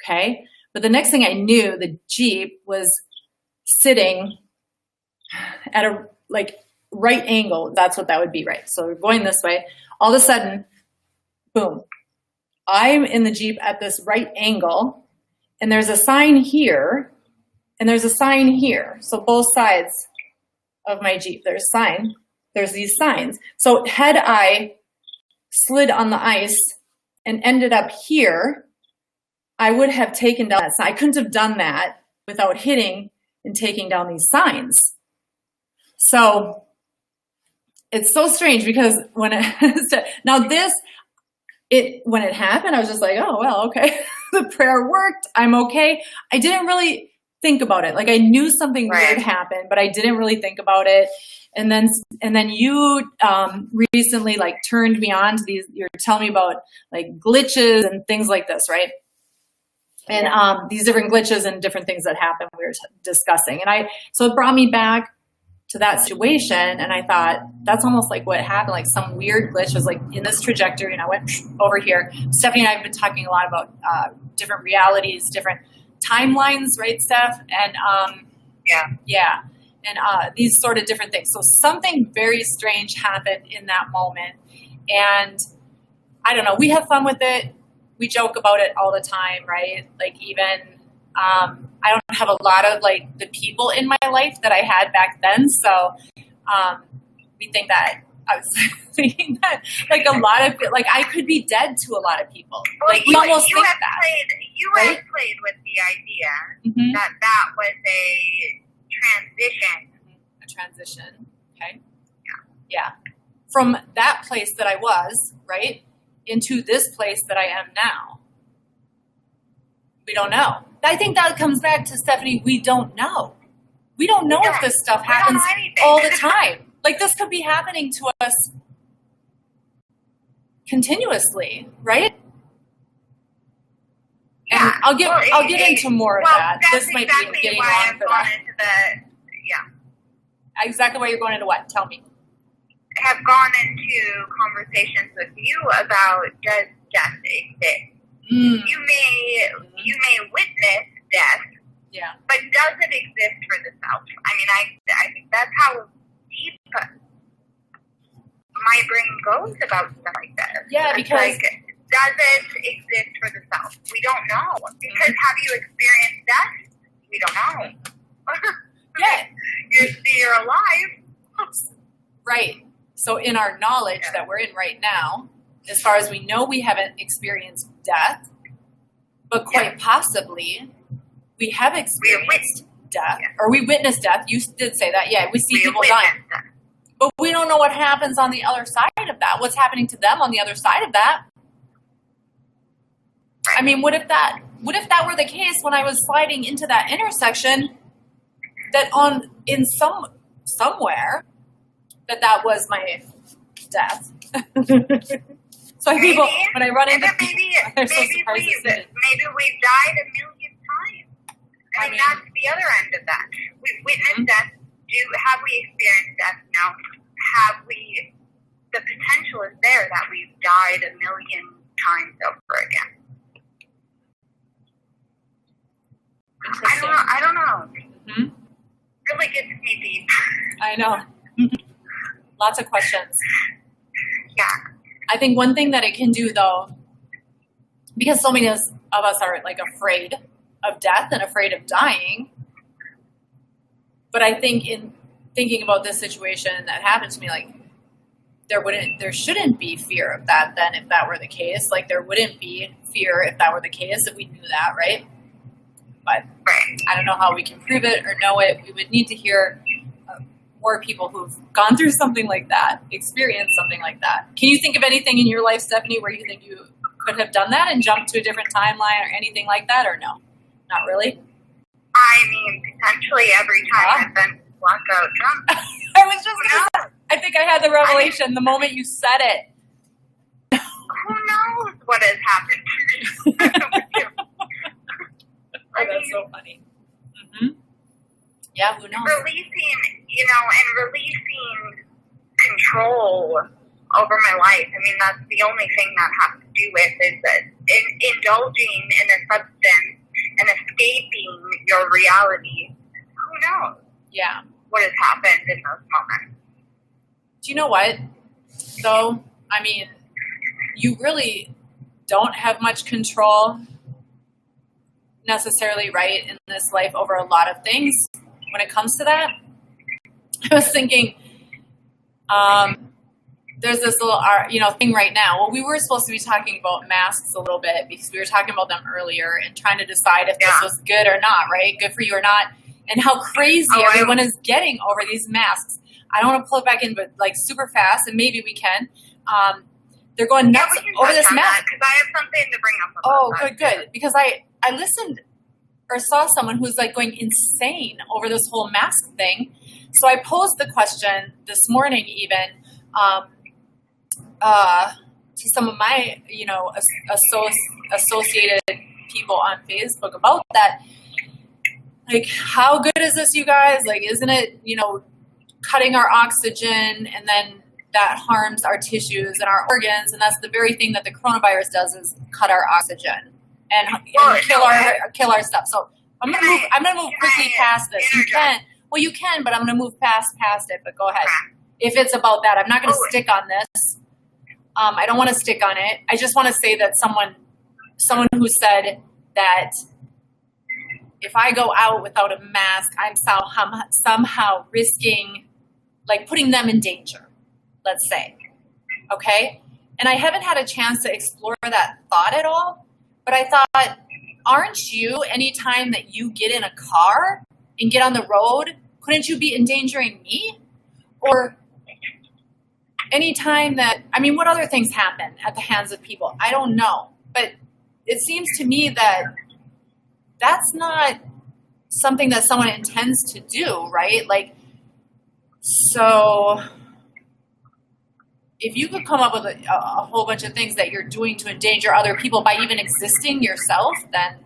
okay? But the next thing I knew, the Jeep was sitting at a like right angle. That's what that would be, right? So we're going this way. All of a sudden, boom. I'm in the Jeep at this right angle, and there's a sign here, and there's a sign here. So both sides of my Jeep, there's a sign. There's these signs. So had I slid on the ice and ended up here, I would have taken down that sign. I couldn't have done that without hitting and taking down these signs. So it's so strange because when it happened, I was just like, oh, well, okay. The prayer worked. I'm okay. I didn't really think about it. Like I knew something weird happened, but I didn't really think about it. And then you recently like turned me on to these. You're telling me about like glitches and things like this, right? And these different glitches and different things that happen we were discussing. And so it brought me back to that situation, and I thought that's almost like what happened. Like some weird glitch was like in this trajectory, and I went over here. Stephanie and I have been talking a lot about different realities, different timelines, right, Steph? And and these sort of different things. So something very strange happened in that moment, and I don't know. We have fun with it. We joke about it all the time, right? Like even I don't have a lot of like the people in my life that I had back then. So we think that I was thinking that like a lot of it, like I could be dead to a lot a lot of people. Well, like we almost think that. You have played with the idea that was a transition. A transition. Okay. Yeah. From that place that I was, right, into this place that I am now. We don't know. I think that comes back to Stephanie. We don't know. We don't know if this stuff happens all the time. Like this could be happening to us continuously, right? And I'll get into more of that. This might be getting long for that. Exactly why you're going into what? Tell me. Have gone into conversations with you about does death exist? You may witness death, but does it exist for the self? I mean, I think that's how deep my brain goes about stuff like that. Yeah, it's because like, does it exist for the self? We don't know. Because have you experienced death? We don't know. You're alive. Right. So in our knowledge that we're in right now, as far as we know, we haven't experienced death, but quite possibly we have experienced death, or we witnessed death. You did say that. Yeah, we see people dying. But we don't know what happens on the other side of that. What's happening to them on the other side of that? I mean, what if that were the case when I was sliding into that intersection, that somewhere that was my death. So people, when I run into maybe people, they're so surprised to see it. maybe we've died a million times. I mean, that's the other end of that. We've witnessed death. Have we experienced death? No. Have we? The potential is there that we've died a million times over again. I don't know. Mm-hmm. Really gets me deep. I know. Lots of questions. Yeah. I think one thing that it can do, though, because so many of us are like afraid of death and afraid of dying, but I think in thinking about this situation that happened to me, like there shouldn't be fear of that then if that were the case. Like there wouldn't be fear if that were the case, if we knew that, right? But I don't know how we can prove it or know it. We would need to hear more people who've gone through something like that, experienced something like that. Can you think of anything in your life, Stephanie, where you think you could have done that and jumped to a different timeline or anything like that, or no? Not really? I mean, potentially every time I've been blackout drunk. I was just going to say, I think I had the revelation the moment you said it. Who knows what has happened? Oh, that's so funny. Mm-hmm. Yeah, who knows? Releasing control over my life. I mean, that's the only thing that has to do with is that indulging in a substance and escaping your reality. Who knows? Yeah. What has happened in those moments? Do you know what? Though, I mean, you really don't have much control necessarily, right, in this life over a lot of things when it comes to that. I was thinking, there's this little, thing right now. Well, we were supposed to be talking about masks a little bit because we were talking about them earlier and trying to decide if this was good or not, right? Good for you or not. And how crazy everyone is getting over these masks. I don't want to pull it back in, but like super fast, and maybe we can. They're going nuts over this mask. Because I have something to bring up about that. Good. Because I listened or saw someone who's like going insane over this whole mask thing. So I posed the question this morning even to some of my, associated people on Facebook about that. Like, how good is this, you guys? Like, isn't it, cutting our oxygen, and then that harms our tissues and our organs, and that's the very thing that the coronavirus does, is cut our oxygen and kill our stuff. So I'm gonna move quickly past this. You can, but I'm gonna move past it. But go ahead. If it's about that, I'm not gonna stick on this. I don't want to stick on it. I just want to say that someone who said that if I go out without a mask, I'm somehow risking, like, putting them in danger, let's say. Okay? And I haven't had a chance to explore that thought at all, but I thought, aren't you, anytime that you get in a car and get on the road, couldn't you be endangering me? Or anytime that, what other things happen at the hands of people? I don't know. But it seems to me that that's not something that someone intends to do, right? Like, so if you could come up with a whole bunch of things that you're doing to endanger other people by even existing yourself, then,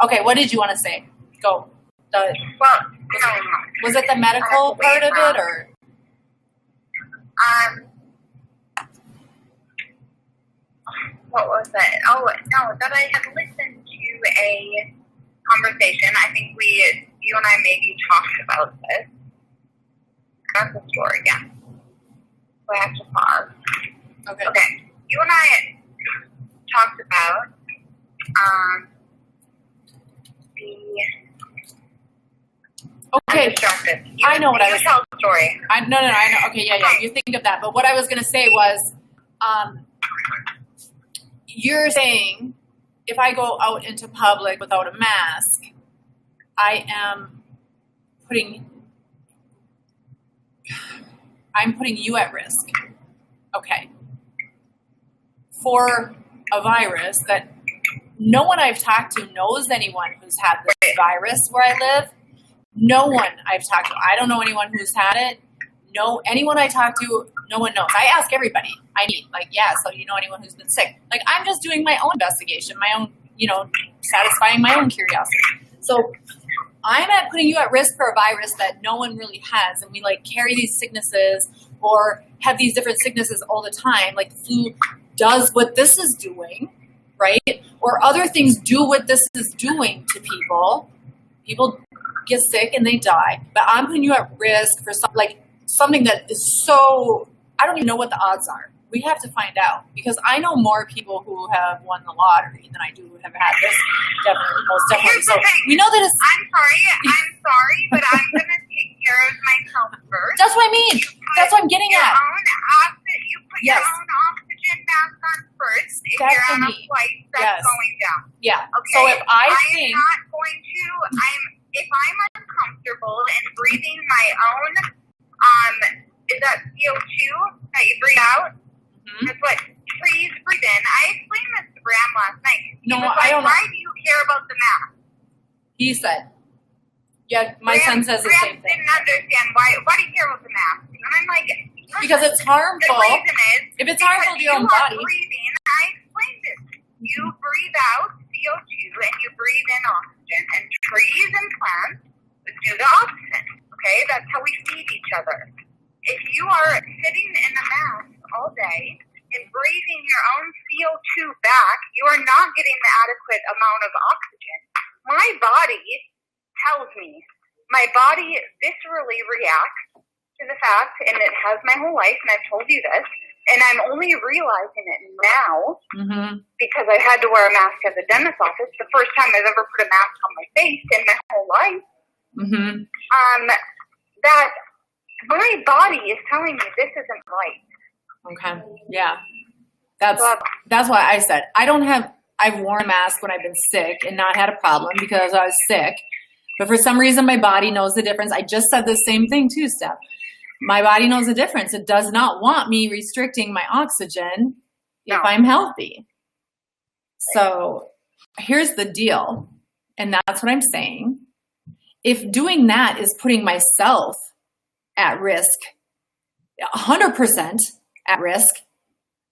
okay, what did you want to say? Go. Was it the medical part of it, or? What was it? Oh, no, that I had listened to a conversation. I think you and I maybe talked about this. That's the story again. So I have to pause. Okay. You and I talked about Okay. I'm distracted. I know what I was. Tell the story. I know. Okay, yeah. You think of that. But what I was going to say was, you're saying if I go out into public without a mask, I am putting you at risk. Okay. For a virus that no one I've talked to knows anyone who's had this virus where I live. No one I've talked to. I don't know anyone who's had it. anyone I talk to, no one knows. I ask everybody I need, like, yeah, so you know anyone who's been sick? Like, I'm just doing my own investigation, my own, satisfying my own curiosity. So I'm at putting you at risk for a virus that no one really has. And we like carry these sicknesses or have these different sicknesses all the time. Like the flu does what this is doing, right? Or other things do what this is doing to people. People get sick and they die. But I'm putting you at risk for something that is so, I don't even know what the odds are. We have to find out because I know more people who have won the lottery than I do who have had this. Definitely, most definitely. So we know that it's. I'm sorry, but I'm gonna take care of myself first. That's what I mean. That's what I'm getting at. You put your own oxygen mask on first if you're on a flight that's going down. Yeah. Okay. So if I'm not going to. If I'm uncomfortable and breathing my own, is that CO2 that you breathe out? That's what trees breathe in. I explained this to Bram last night. He was like, why do you care about the mask? He said. Yeah, my son says the same thing. Didn't understand why do you care about the mask? And I'm like, because it's harmful. The reason is if it's harmful to your own body. Breathing, I explained it. You breathe out CO2 and you breathe in oxygen. And trees and plants do the opposite. Okay, that's how we feed each other. If you are sitting in a mask all day and breathing your own CO2 back, you are not getting the adequate amount of oxygen. My body tells me, my body viscerally reacts to the fact, and it has my whole life, and I've told you this, and I'm only realizing it now because I had to wear a mask at the dentist's office, the first time I've ever put a mask on my face in my whole life, that my body is telling me this isn't right. Okay. Yeah. That's why I said I've worn a mask when I've been sick and not had a problem because I was sick. But for some reason my body knows the difference. I just said the same thing too, Steph. My body knows the difference. It does not want me restricting my oxygen if I'm healthy. So here's the deal. And that's what I'm saying. If doing that is putting myself at risk, 100% at risk,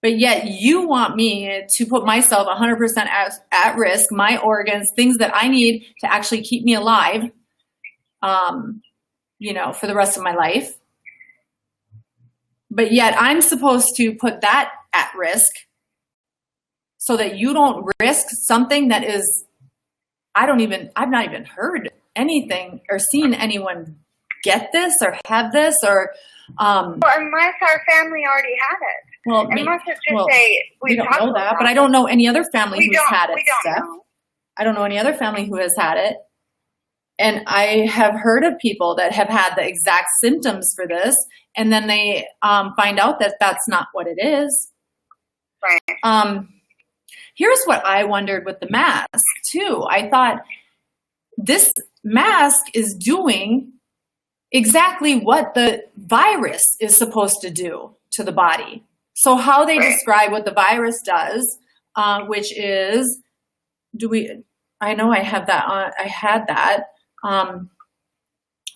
but yet you want me to put myself 100% at risk, my organs, things that I need to actually keep me alive, for the rest of my life. But yet I'm supposed to put that at risk so that you don't risk something that is, I've not even heard anything or seen anyone get this or have this or well, unless our family already had it. Well, unless it's just we don't know that, but I don't know any other family who's had it, Steph. Know. I don't know any other family who has had it. And I have heard of people that have had the exact symptoms for this, and then they find out that that's not what it is. Right. Here's what I wondered with the mask, too. I thought this mask is doing exactly what the virus is supposed to do to the body. So how they describe what the virus does, which is, I know I have that on, I had that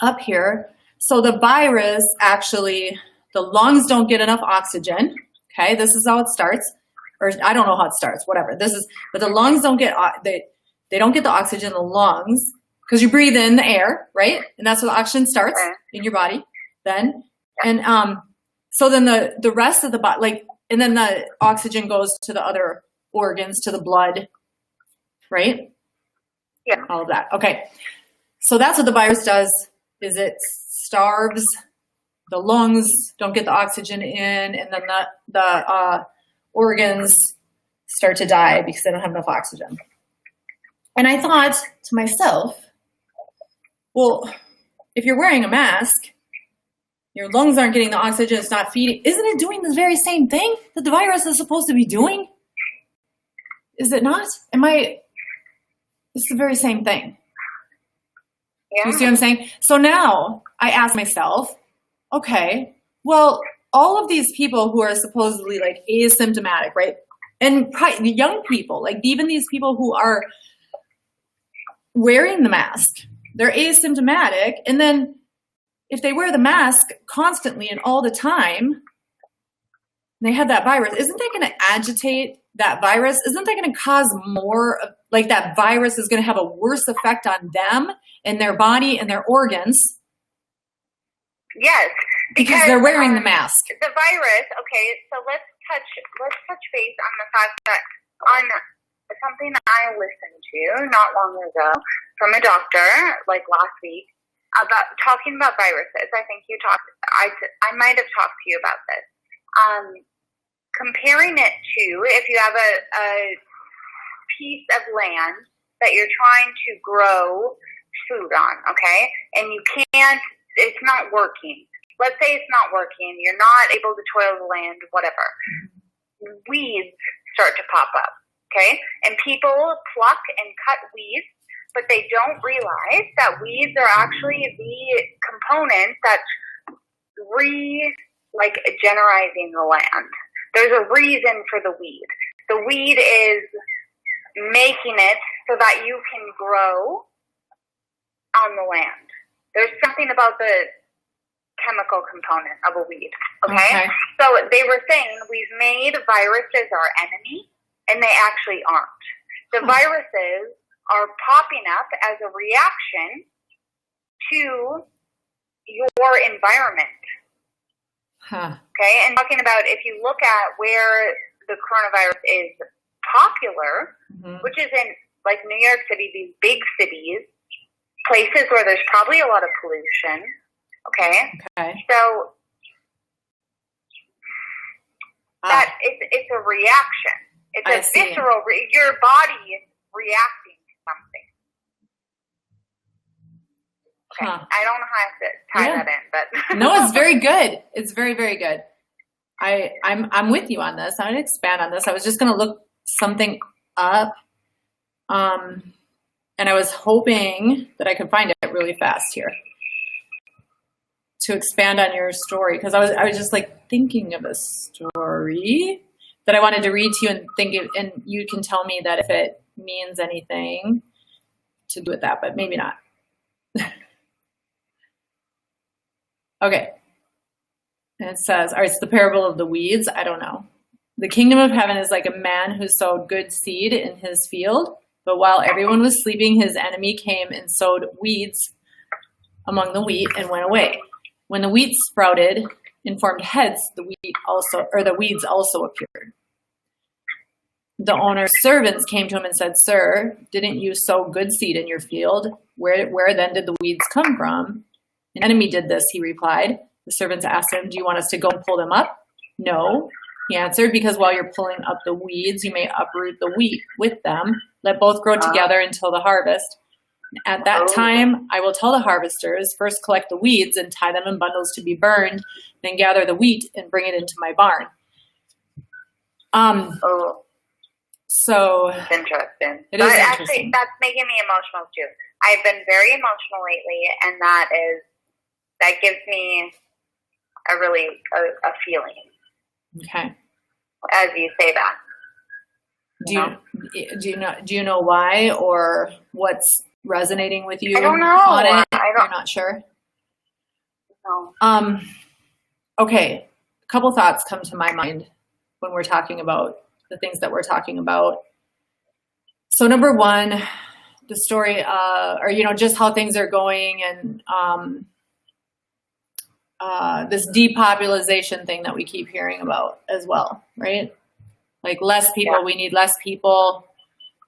up here. So the virus actually, the lungs don't get enough oxygen. Okay, this is how it starts. Or I don't know how it starts, whatever. But the lungs don't get, they don't get the oxygen in the lungs. Because you breathe in the air, right? And that's where the oxygen starts in your body then. And so then the rest of the body, and then the oxygen goes to the other organs, to the blood, right? Yeah. All of that. Okay. So that's what the virus does, is it starves the lungs, don't get the oxygen in, and then the organs start to die because they don't have enough oxygen. And I thought to myself, well, if you're wearing a mask, your lungs aren't getting the oxygen, it's not feeding. Isn't it doing the very same thing that the virus is supposed to be doing? Is it not? It's the very same thing. Yeah. You see what I'm saying? So now I ask myself, okay, well, all of these people who are supposedly asymptomatic, right? And the young people, even these people who are wearing the mask, they're asymptomatic. And then if they wear the mask constantly and all the time, they have that virus, isn't that going to agitate that virus? Isn't that going to cause more, like that virus is going to have a worse effect on them and their body and their organs? Yes. Because they're wearing the mask. The virus, okay, so let's touch base on the fact that on something that I listened to not long ago from a doctor, like last week, about talking about viruses. I think I might have talked to you about this. Comparing it to if you have a piece of land that you're trying to grow food on, okay, and you can't, it's not working. Let's say it's not working. You're not able to toil the land, whatever. Weeds start to pop up, okay? And people pluck and cut weeds, but they don't realize that weeds are actually the component that's generizing the land. There's a reason for the weed. The weed is making it so that you can grow on the land. There's something about the chemical component of a weed, okay? So they were saying we've made viruses our enemy, and they actually aren't. The viruses are popping up as a reaction to your environment. Okay, and talking about if you look at where the coronavirus is popular, which is in like New York City, these big cities, places where there's probably a lot of pollution. Okay. So that it's a reaction. It's a visceral. Your body is reacting to something. Okay. I don't know how to tie that in, but no, it's very good. It's very, very good. I'm with you on this. I'm going to expand on this. I was just going to look something up, and I was hoping that I could find it really fast here to expand on your story, because I was just like thinking of a story that I wanted to read to you and you can tell me that if it means anything to do with that, but maybe not. Okay. And it says, all right, it's the parable of the weeds. I don't know. The kingdom of heaven is like a man who sowed good seed in his field, but while everyone was sleeping, his enemy came and sowed weeds among the wheat and went away. When the wheat sprouted and formed heads, the weeds also appeared. The owner's servants came to him and said, "Sir, didn't you sow good seed in your field? Where then did the weeds come from?" "An enemy did this," he replied. The servants asked him, "Do you want us to go and pull them up?" "No," he answered, "because while you're pulling up the weeds, you may uproot the wheat with them. Let both grow together until the harvest. At that time, I will tell the harvesters, first collect the weeds and tie them in bundles to be burned, then gather the wheat and bring it into my barn." So it's interesting. It is interesting. Actually, that's making me emotional too. I've been very emotional lately, and that gives me a feeling. Okay. As you say that. Do you know why or what's resonating with you? I don't know. On it? You're not sure? No. Okay. A couple thoughts come to my mind when we're talking about the things that we're talking about. So number one, the story, or just how things are going, and this depopulation thing that we keep hearing about as well, right? Like less people, we need less people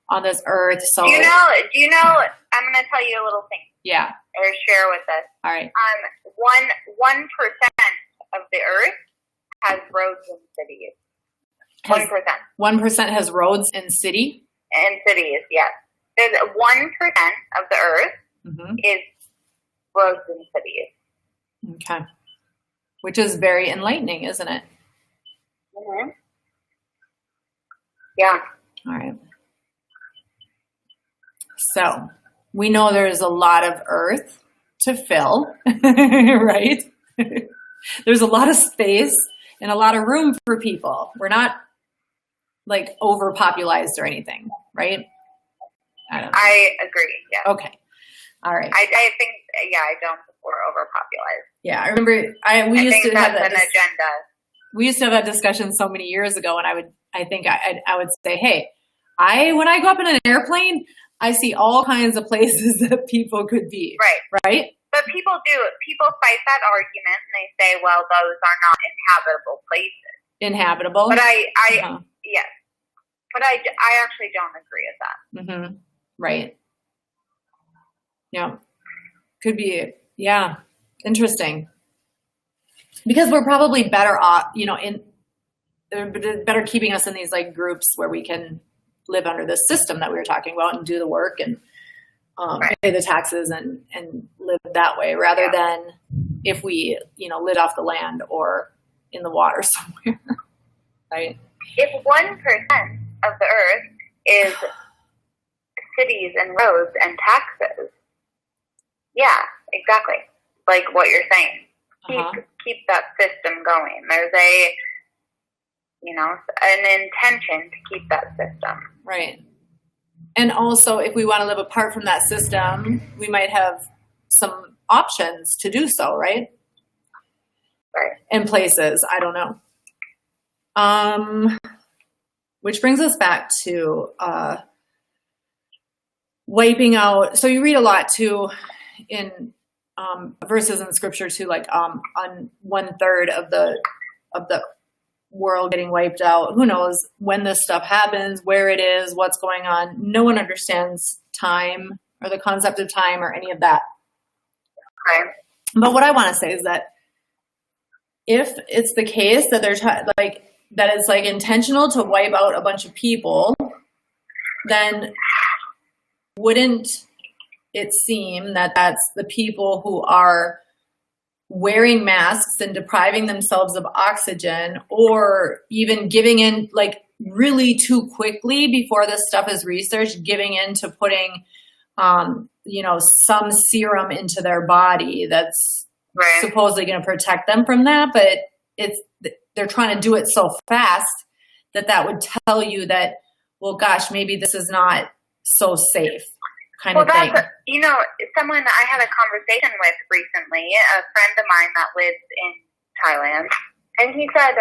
on this earth. So do you know? I'm going to tell you a little thing. Yeah. Or share with us. All right. 1% of the earth has roads in cities. 1%. 1% has roads in city? In cities, yes. There's 1% of the earth is roads in cities. Okay. Which is very enlightening, isn't it? Mm-hmm. Yeah. All right. So we know there's a lot of earth to fill, right? There's a lot of space and a lot of room for people. We're not like overpopulated or anything, right? I don't know. I agree. Yeah. Okay. All right. I think, I don't support overpopulized. Yeah, I remember we used to have an agenda. We used to have that discussion so many years ago, and I would say, hey, when I go up in an airplane, I see all kinds of places that people could be. Right? But people fight that argument, and they say, well, those are not inhabitable places. Inhabitable? But yes. But I actually don't agree with that. Mm-hmm. Right. Yeah. Could be, interesting. Because we're probably better off, they're better keeping us in these like groups where we can live under this system that we were talking about and do the work and pay the taxes and live that way rather than if we, lit off the land or in the water somewhere. Right? If 1% of the earth is cities and roads and taxes, yeah, exactly. Like what you're saying. Keep that system going. There's an intention to keep that system. Right. And also, if we want to live apart from that system, we might have some options to do so, right? Right. And places, I don't know. Which brings us back to wiping out. So you read a lot too in verses in scripture too, like on 1/3 of the world getting wiped out. Who knows when this stuff happens, where it is, what's going on. No one understands time or the concept of time or any of that. Right. But what I want to say is that if it's the case that they're that it's like intentional to wipe out a bunch of people, then wouldn't it seem that that's the people who are wearing masks and depriving themselves of oxygen or even giving in like really too quickly before this stuff is researched, giving in to putting, some serum into their body that's supposedly going to protect them from that. But they're trying to do it so fast that would tell you that, well, gosh, maybe this is not so safe. Kind of thing. Someone I had a conversation with recently, a friend of mine that lives in Thailand, and he said,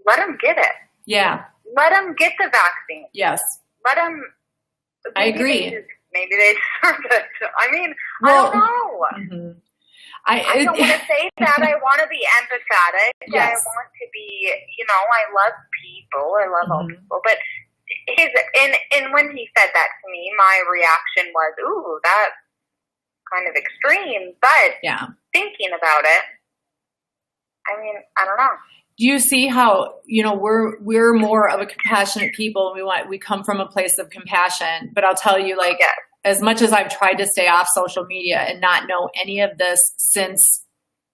let them get it. Yeah. Let them get the vaccine. Yes. Let them. I agree. Maybe they deserve it. I mean, I don't know. Mm-hmm. I don't want to say that. I want to be empathetic. Yes. I want to be, I love people. I love all people. But and when he said that to me, my reaction was, ooh, that's kind of extreme. But thinking about it, I mean, I don't know. Do you see how, we're more of a compassionate people and we come from a place of compassion, but I'll tell you, as much as I've tried to stay off social media and not know any of this since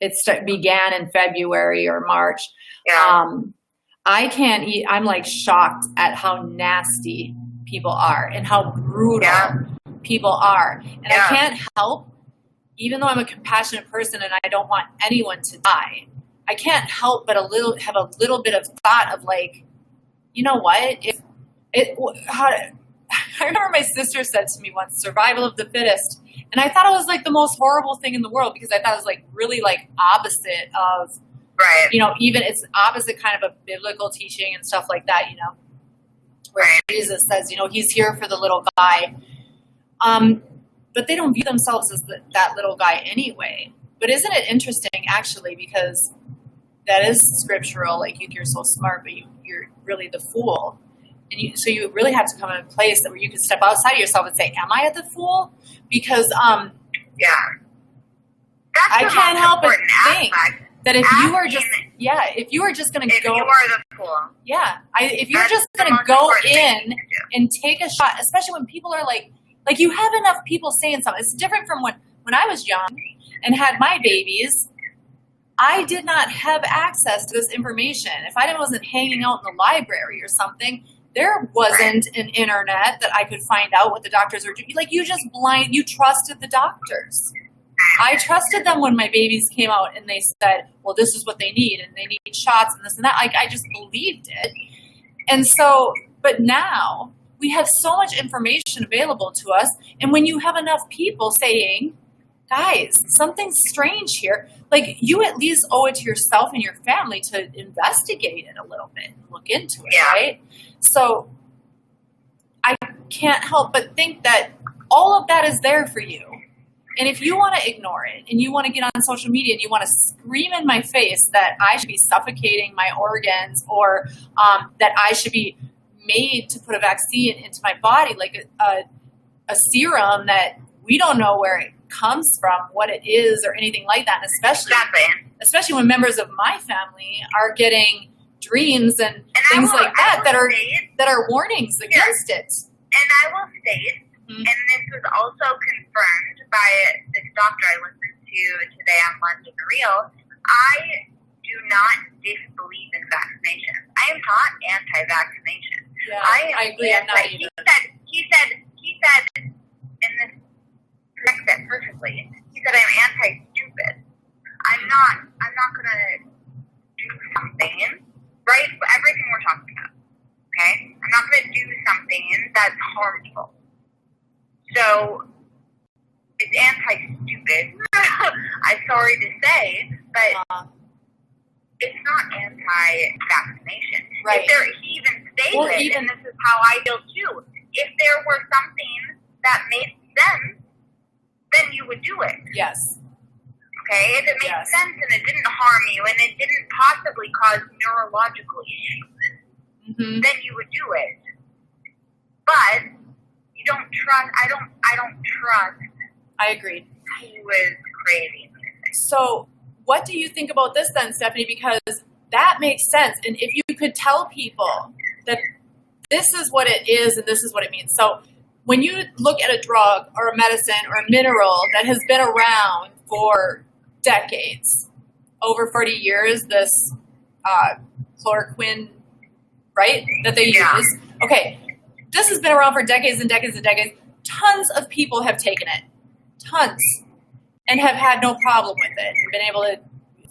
it began in February or March, I can't eat. I'm like shocked at how nasty people are and how brutal people are. And I can't help, even though I'm a compassionate person and I don't want anyone to die, I can't help but have a little bit of thought of like, you know what? I remember my sister said to me once, survival of the fittest. And I thought it was like the most horrible thing in the world because I thought it was like really like opposite of, even it's opposite kind of a biblical teaching and stuff like that, where Jesus says, he's here for the little guy. But they don't view themselves as that little guy anyway. But isn't it interesting actually, because that is scriptural, like you're so smart, but you're really the fool. And so you really have to come in a place where you can step outside of yourself and say, am I the fool? Because I can't help but think that if you were just going to go, you are the fool. Yeah, if you're just going to go in and take a shot, especially when people are like you have enough people saying something. It's different from when I was young and had my babies. I did not have access to this information. If I wasn't hanging out in the library or something, there wasn't an internet that I could find out what the doctors were doing. Like you trusted the doctors. I trusted them when my babies came out and they said, well, this is what they need and they need shots and this and that. I just believed it. And so, but now we have so much information available to us. And when you have enough people saying, guys, something's strange here, like you at least owe it to yourself and your family to investigate it a little bit, look into it, right? So I can't help but think that all of that is there for you. And if you want to ignore it and you want to get on social media and you want to scream in my face that I should be suffocating my organs or that I should be made to put a vaccine into my body, like a serum that we don't know where it comes from, what it is, or anything like that, and especially when members of my family are getting dreams and things like that that are warnings against it. And I will state, and this was also confirmed by this doctor I listened to today on London Real, I do not disbelieve in vaccinations. I am not anti-vaccination. Yeah, I agree. I'm not either. He said, and this corrects it perfectly. He said, I'm anti-stupid. I'm not going to do something, right? Everything we're talking about, okay? I'm not going to do something that's harmful. So, it's anti-stupid. I'm sorry to say, but it's not anti-vaccination. Right. He even stated, and this is how I feel too, if there were something that made sense, then you would do it. Yes. Okay? If it made sense and it didn't harm you and it didn't possibly cause neurological issues, then you would do it. But you don't trust, I don't trust. I agree. Who is creating this. So what do you think about this then, Stephanie? Because that makes sense. And if you could tell people that this is what it is and this is what it means. So when you look at a drug or a medicine or a mineral that has been around for decades, over 40 years, this chloroquine, right, that they use. Okay, this has been around for decades and decades and decades. Tons of people have taken it. Tons. And have had no problem with it and been able to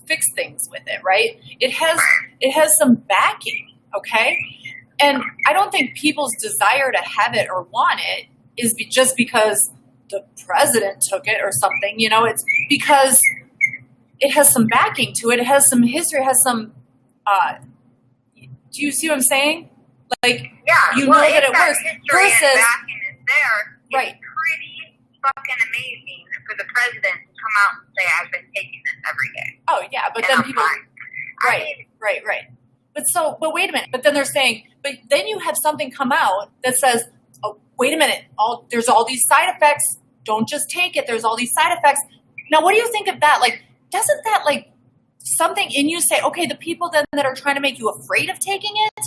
fix things with it, right? It has some backing, okay? And I don't think people's desire to have it or want it is just because the president took it or something, you know, it's because it has some backing to it. It has some history, it has some, do you see what I'm saying? Like, you know that it works. Versus, and backing is there. Right. It's pretty fucking amazing for the president to come out and say, I've been taking this every day. Oh, yeah, but and then I'm people... fine. Right. But wait a minute. But then they're saying, but then you have something come out that says, oh, wait a minute. There's all these side effects. Don't just take it. There's all these side effects. Now, what do you think of that? Like, doesn't that, like, something in you say, okay, the people then that are trying to make you afraid of taking it,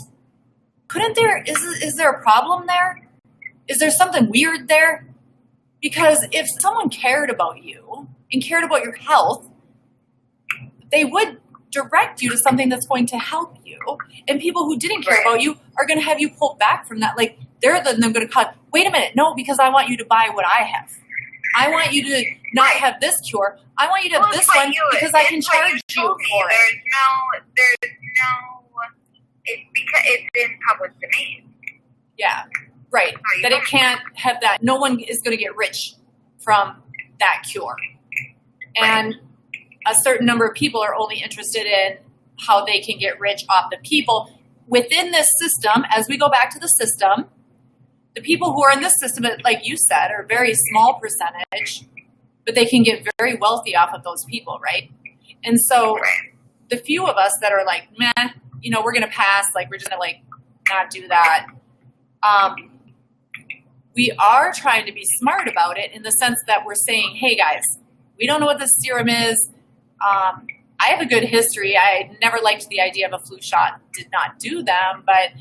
is there a problem there? Is there something weird there? Because if someone cared about you and cared about your health, they would direct you to something that's going to help you. And people who didn't care about you are going to have you pull back from that. Like, they're then going to cut, wait a minute, no, because I want you to buy what I have. I want you to not have this cure. I want you to have this one because I can charge you for it. It's in public domain. Yeah, right. That it can't have that. No one is going to get rich from that cure. And a certain number of people are only interested in how they can get rich off the people within this system. As we go back to the system, the people who are in this system, like you said, are a very small percentage, but they can get very wealthy off of those people, right? And so the few of us that are like, meh, you know, we're going to pass, like, we're just going to, like, not do that. We are trying to be smart about it in the sense that we're saying, hey, guys, we don't know what this serum is. I have a good history. I never liked the idea of a flu shot. Did not do them, but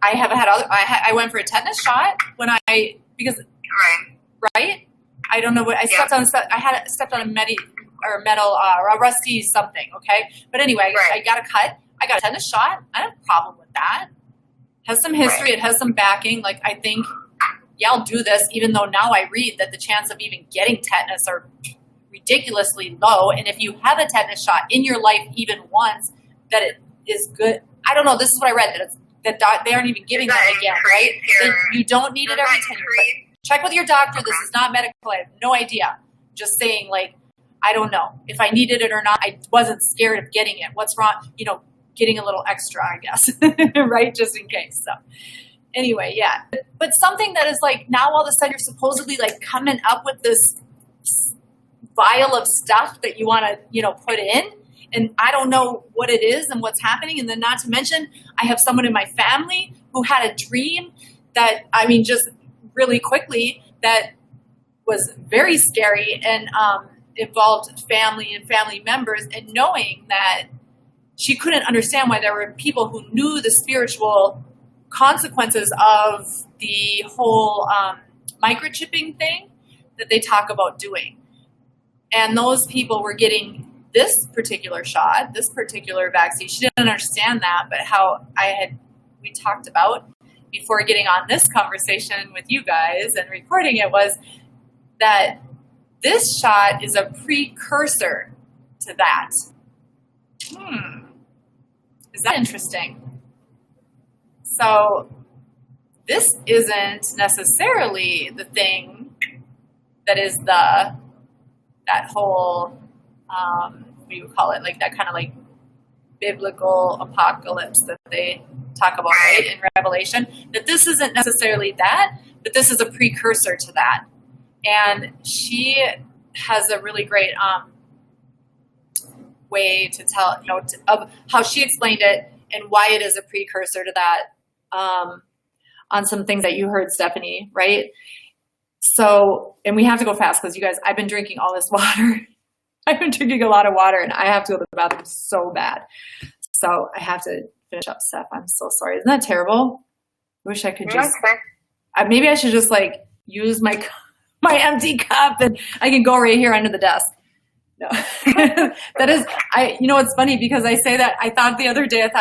I have had other. I went for a tetanus shot because I don't know what I stepped on. I had stepped on a metal or a rusty something. Okay, but anyway, I got a cut. I got a tetanus shot. I don't have a problem with that. Has some history. It has some backing. Like, I think, yeah, I'll do this. Even though now I read that the chance of even getting tetanus are ridiculously low, and if you have a tetanus shot in your life even once, that it is good. I don't know. This is what I read, that it's they aren't even giving them again, right? You don't need it every 10 years. Check with your doctor. This is not medical. I have no idea. Just saying, like, I don't know if I needed it or not. I wasn't scared of getting it. What's wrong? Getting a little extra, I guess, right? Just in case. So anyway, yeah. But something that is like now all of a sudden you're supposedly like coming up with this vial of stuff that you want to, put in. And I don't know what it is and what's happening. And then not to mention, I have someone in my family who had a dream that, just really quickly, that was very scary and involved family and family members, and knowing that she couldn't understand why there were people who knew the spiritual consequences of the whole microchipping thing that they talk about doing. And those people were getting this particular shot, this particular vaccine. She didn't understand that, but how we talked about before getting on this conversation with you guys and recording it was that this shot is a precursor to that. Is that interesting? So this isn't necessarily the thing that is that whole, what do you call it? Like that kind of like biblical apocalypse that they talk about, right, in Revelation. That this isn't necessarily that, but this is a precursor to that. And she has a really great way to tell, of how she explained it and why it is a precursor to that on some things that you heard, Stephanie, right? So, and we have to go fast because you guys, I've been drinking all this water. I've been drinking a lot of water and I have to go to the bathroom so bad. So I have to finish up, Steph. I'm so sorry. Isn't that terrible? I wish I could just, maybe I should just like use my empty cup and I can go right here under the desk. No, that is, it's funny because I say that. I thought the other day, if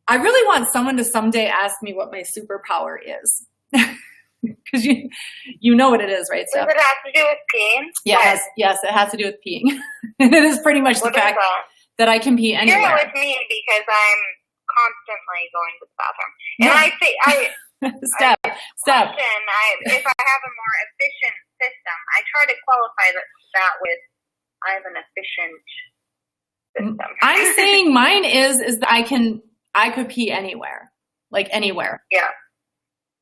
I really want someone to someday ask me what my superpower is. Because you know what it is, right, Steph? Does it have to do with peeing? Yes, it has to do with peeing. It is pretty much the fact that I can pee anywhere. Share it with me because I'm constantly going to the bathroom. And I say, Steph. If I have a more efficient system, I try to qualify that with I have an efficient system. I'm saying mine is that I could pee anywhere, like anywhere. Yeah.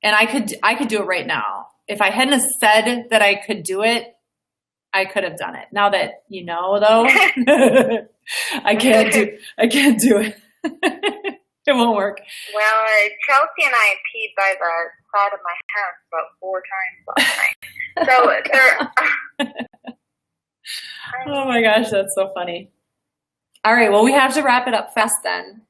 And I could do it right now. If I hadn't said that I could do it, I could have done it. Now that you know, though, I can't do it. It won't work. Well, Chelsea and I peed by the side of my house about 4 times last night. So oh my gosh, that's so funny. All right, well, we have to wrap it up fast then.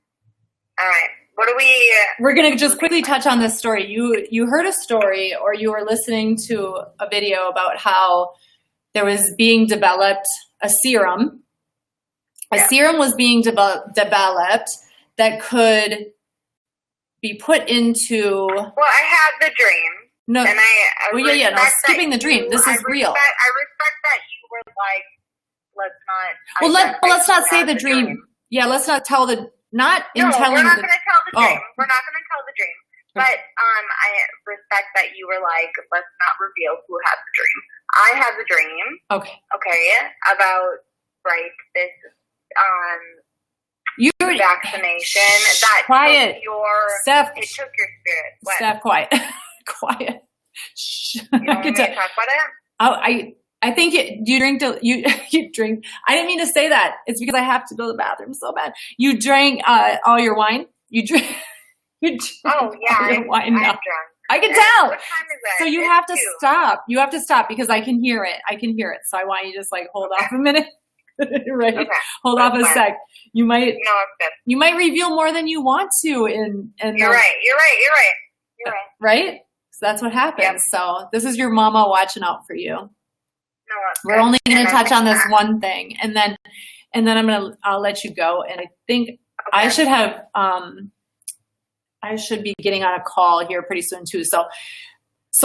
All right. What do we... We're going to just quickly touch on this story. You heard a story or you were listening to a video about how there was being developed a serum. A serum was being developed that could be put into... Well, I had the dream. No. And skipping the dream. This is real. I respect that you were like, let's not say the dream. Yeah, let's not tell the... we're not going to tell the dream. We're not going to tell the dream. But I respect that you were like, let's not reveal who had the dream. I had the dream. Okay. About this vaccination that quiet. It took your spirit. What? Steph, quiet. Quiet. Shh. You don't want me to talk about it? I think you drink. You drink. I didn't mean to say that. It's because I have to go to the bathroom so bad. You drank all your wine. You drink. Oh yeah, wine now. I'm drunk. I can tell. What time is it? So you have to stop. You have to stop because I can hear it. So I want you to just like hold off a minute. Right? Okay. Hold off a sec. You might. No, it's good. You might reveal more than you want to. You're right. Right? So that's what happens. Yep. So this is your mama watching out for you. No, we're only going to touch on this one thing, and then I'll let you go. And I think I should have. I should be getting on a call here pretty soon too. So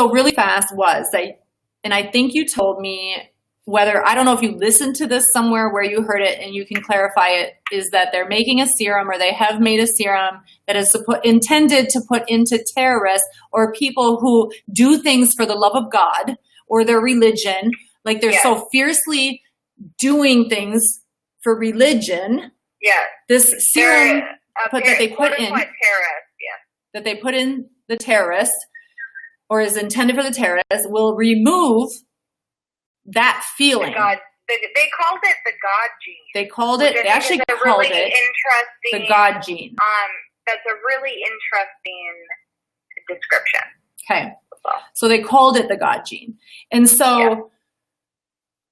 really fast was that, and I think you told me whether, I don't know if you listened to this somewhere where you heard it and you can clarify it, is that they're making a serum, or they have made a serum that is intended to put into terrorists or people who do things for the love of God or their religion. Like they're so fiercely doing things for religion. Yeah. This serum that they put in, that they put in the terrorist, or is intended for the terrorist, will remove that feeling. They called it the God gene. They actually called it the God gene. That's a really interesting description. Okay. So they called it the God gene. And so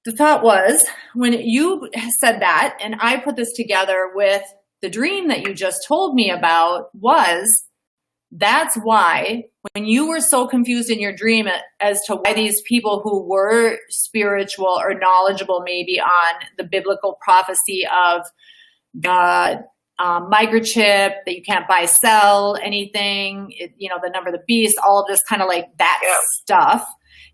the thought was, when you said that, and I put this together with the dream that you just told me about, that's why when you were so confused in your dream as to why these people who were spiritual or knowledgeable maybe on the biblical prophecy of the microchip, that you can't buy, sell anything, the number of the beast, all of this kind of like that stuff,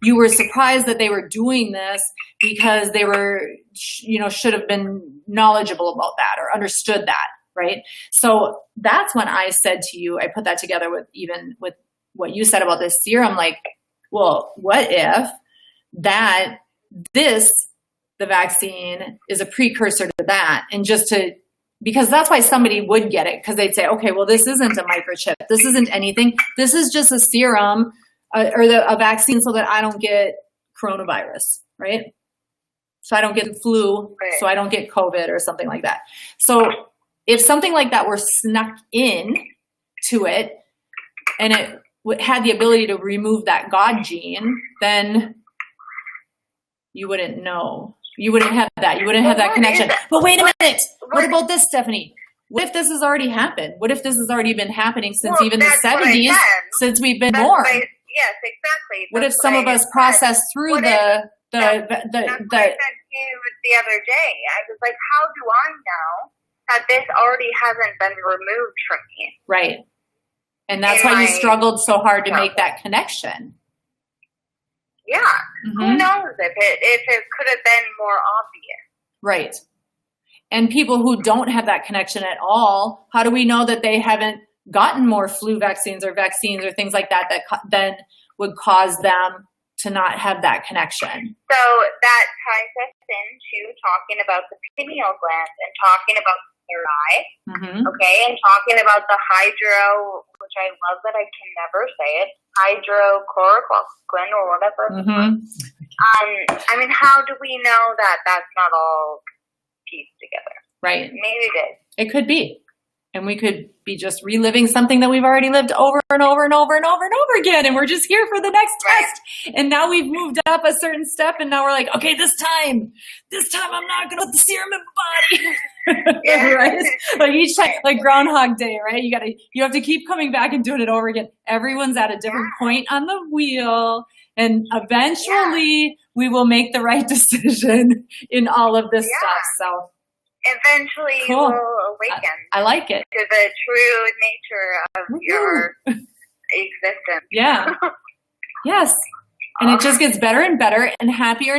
you were surprised that they were doing this because they were, should have been knowledgeable about that or understood that. Right. So that's when I said to you, I put that together with what you said about this serum, like, well, what if the vaccine is a precursor to that, and because that's why somebody would get it, because they'd say, okay, well, this isn't a microchip. This isn't anything. This is just a serum or a vaccine so that I don't get coronavirus. Right. So I don't get the flu. Right. So I don't get COVID or something like that. So if something like that were snuck in to it and it had the ability to remove that God gene, then you wouldn't know. You wouldn't have that. You wouldn't have that connection. But wait a minute. What about this, Stephanie? What if this has already happened? What if this has already been happening since even the 70s, since we've been born? Yes, exactly. What if some of us processed through that's what I said to you the other day. I was like, how do I know that this already hasn't been removed from me? Right. And that's why you struggled so hard to make that connection. Yeah. Mm-hmm. Who knows if it could have been more obvious. Right. And people who don't have that connection at all, how do we know that they haven't gotten more flu vaccines or things like that then would cause them to not have that connection? So that ties us into talking about the pineal gland and talking about third eye, okay, and talking about the hydro, which I love that I can never say it, hydrochloroquine or whatever. I mean, how do we know that that's not all pieced together? Right. Maybe it is. It could be. And we could be just reliving something that we've already lived over and over and over and over and over again. And we're just here for the next test. And now we've moved up a certain step. And now we're like, okay, this time I'm not going to put the serum in my body. Yeah. Right? Like each time, like Groundhog Day, right? You have to keep coming back and doing it over again. Everyone's at a different point on the wheel. And eventually we will make the right decision in all of this stuff. So. Eventually you will awaken. I like it. To the true nature of your existence. Yeah. Yes. And it just gets better and better and happier,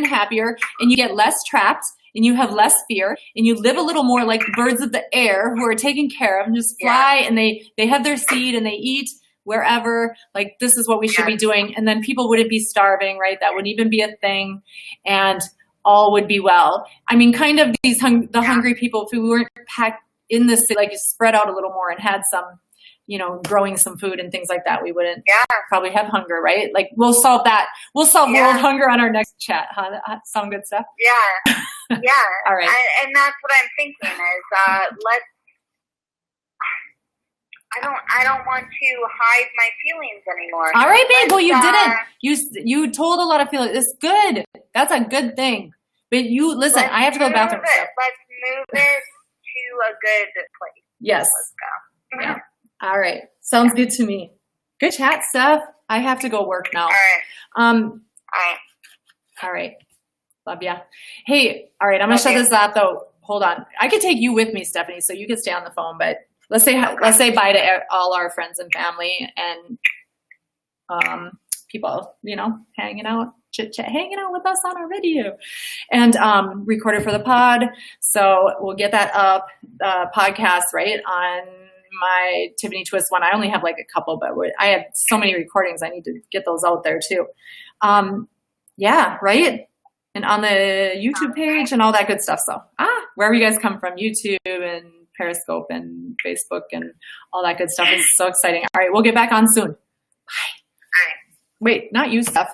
and you get less trapped, and you have less fear, and you live a little more like birds of the air who are taken care of and just fly, and they have their seed and they eat wherever. Like, this is what we should be doing. And then people wouldn't be starving, right? That wouldn't even be a thing. And all would be well. I mean, kind of the hungry people, if we weren't packed in this, like spread out a little more and had some, growing some food and things like that, we wouldn't probably have hunger, right? Like, we'll solve that. We'll solve world hunger on our next chat, huh? That sound good stuff? Yeah. Yeah. All right. And that's what I'm thinking is, I don't want to hide my feelings anymore. All right, babe. Well, you didn't. You told a lot of feelings. It's good. That's a good thing. But listen, I have to go to the bathroom. Let's move it to a good place. Yes. Let's go. Yeah. All right. Sounds good to me. Good chat, Steph. I have to go work now. All right. All right. Love ya. Hey, all right. I'm going to shut this off, though. Hold on. I could take you with me, Stephanie, so you can stay on the phone, but let's say bye to all our friends and family and people, hanging out. chit chat, hanging out with us on our video, and recorded for the pod. So we'll get that up, podcast, right, on my Tiffany Twist one. I only have like a couple, but I have so many recordings. I need to get those out there too. Yeah, right. And on the YouTube page and all that good stuff. So, wherever you guys come from, YouTube and Periscope and Facebook and all that good stuff is so exciting. All right, we'll get back on soon. Bye. All right. Wait, not you, Steph.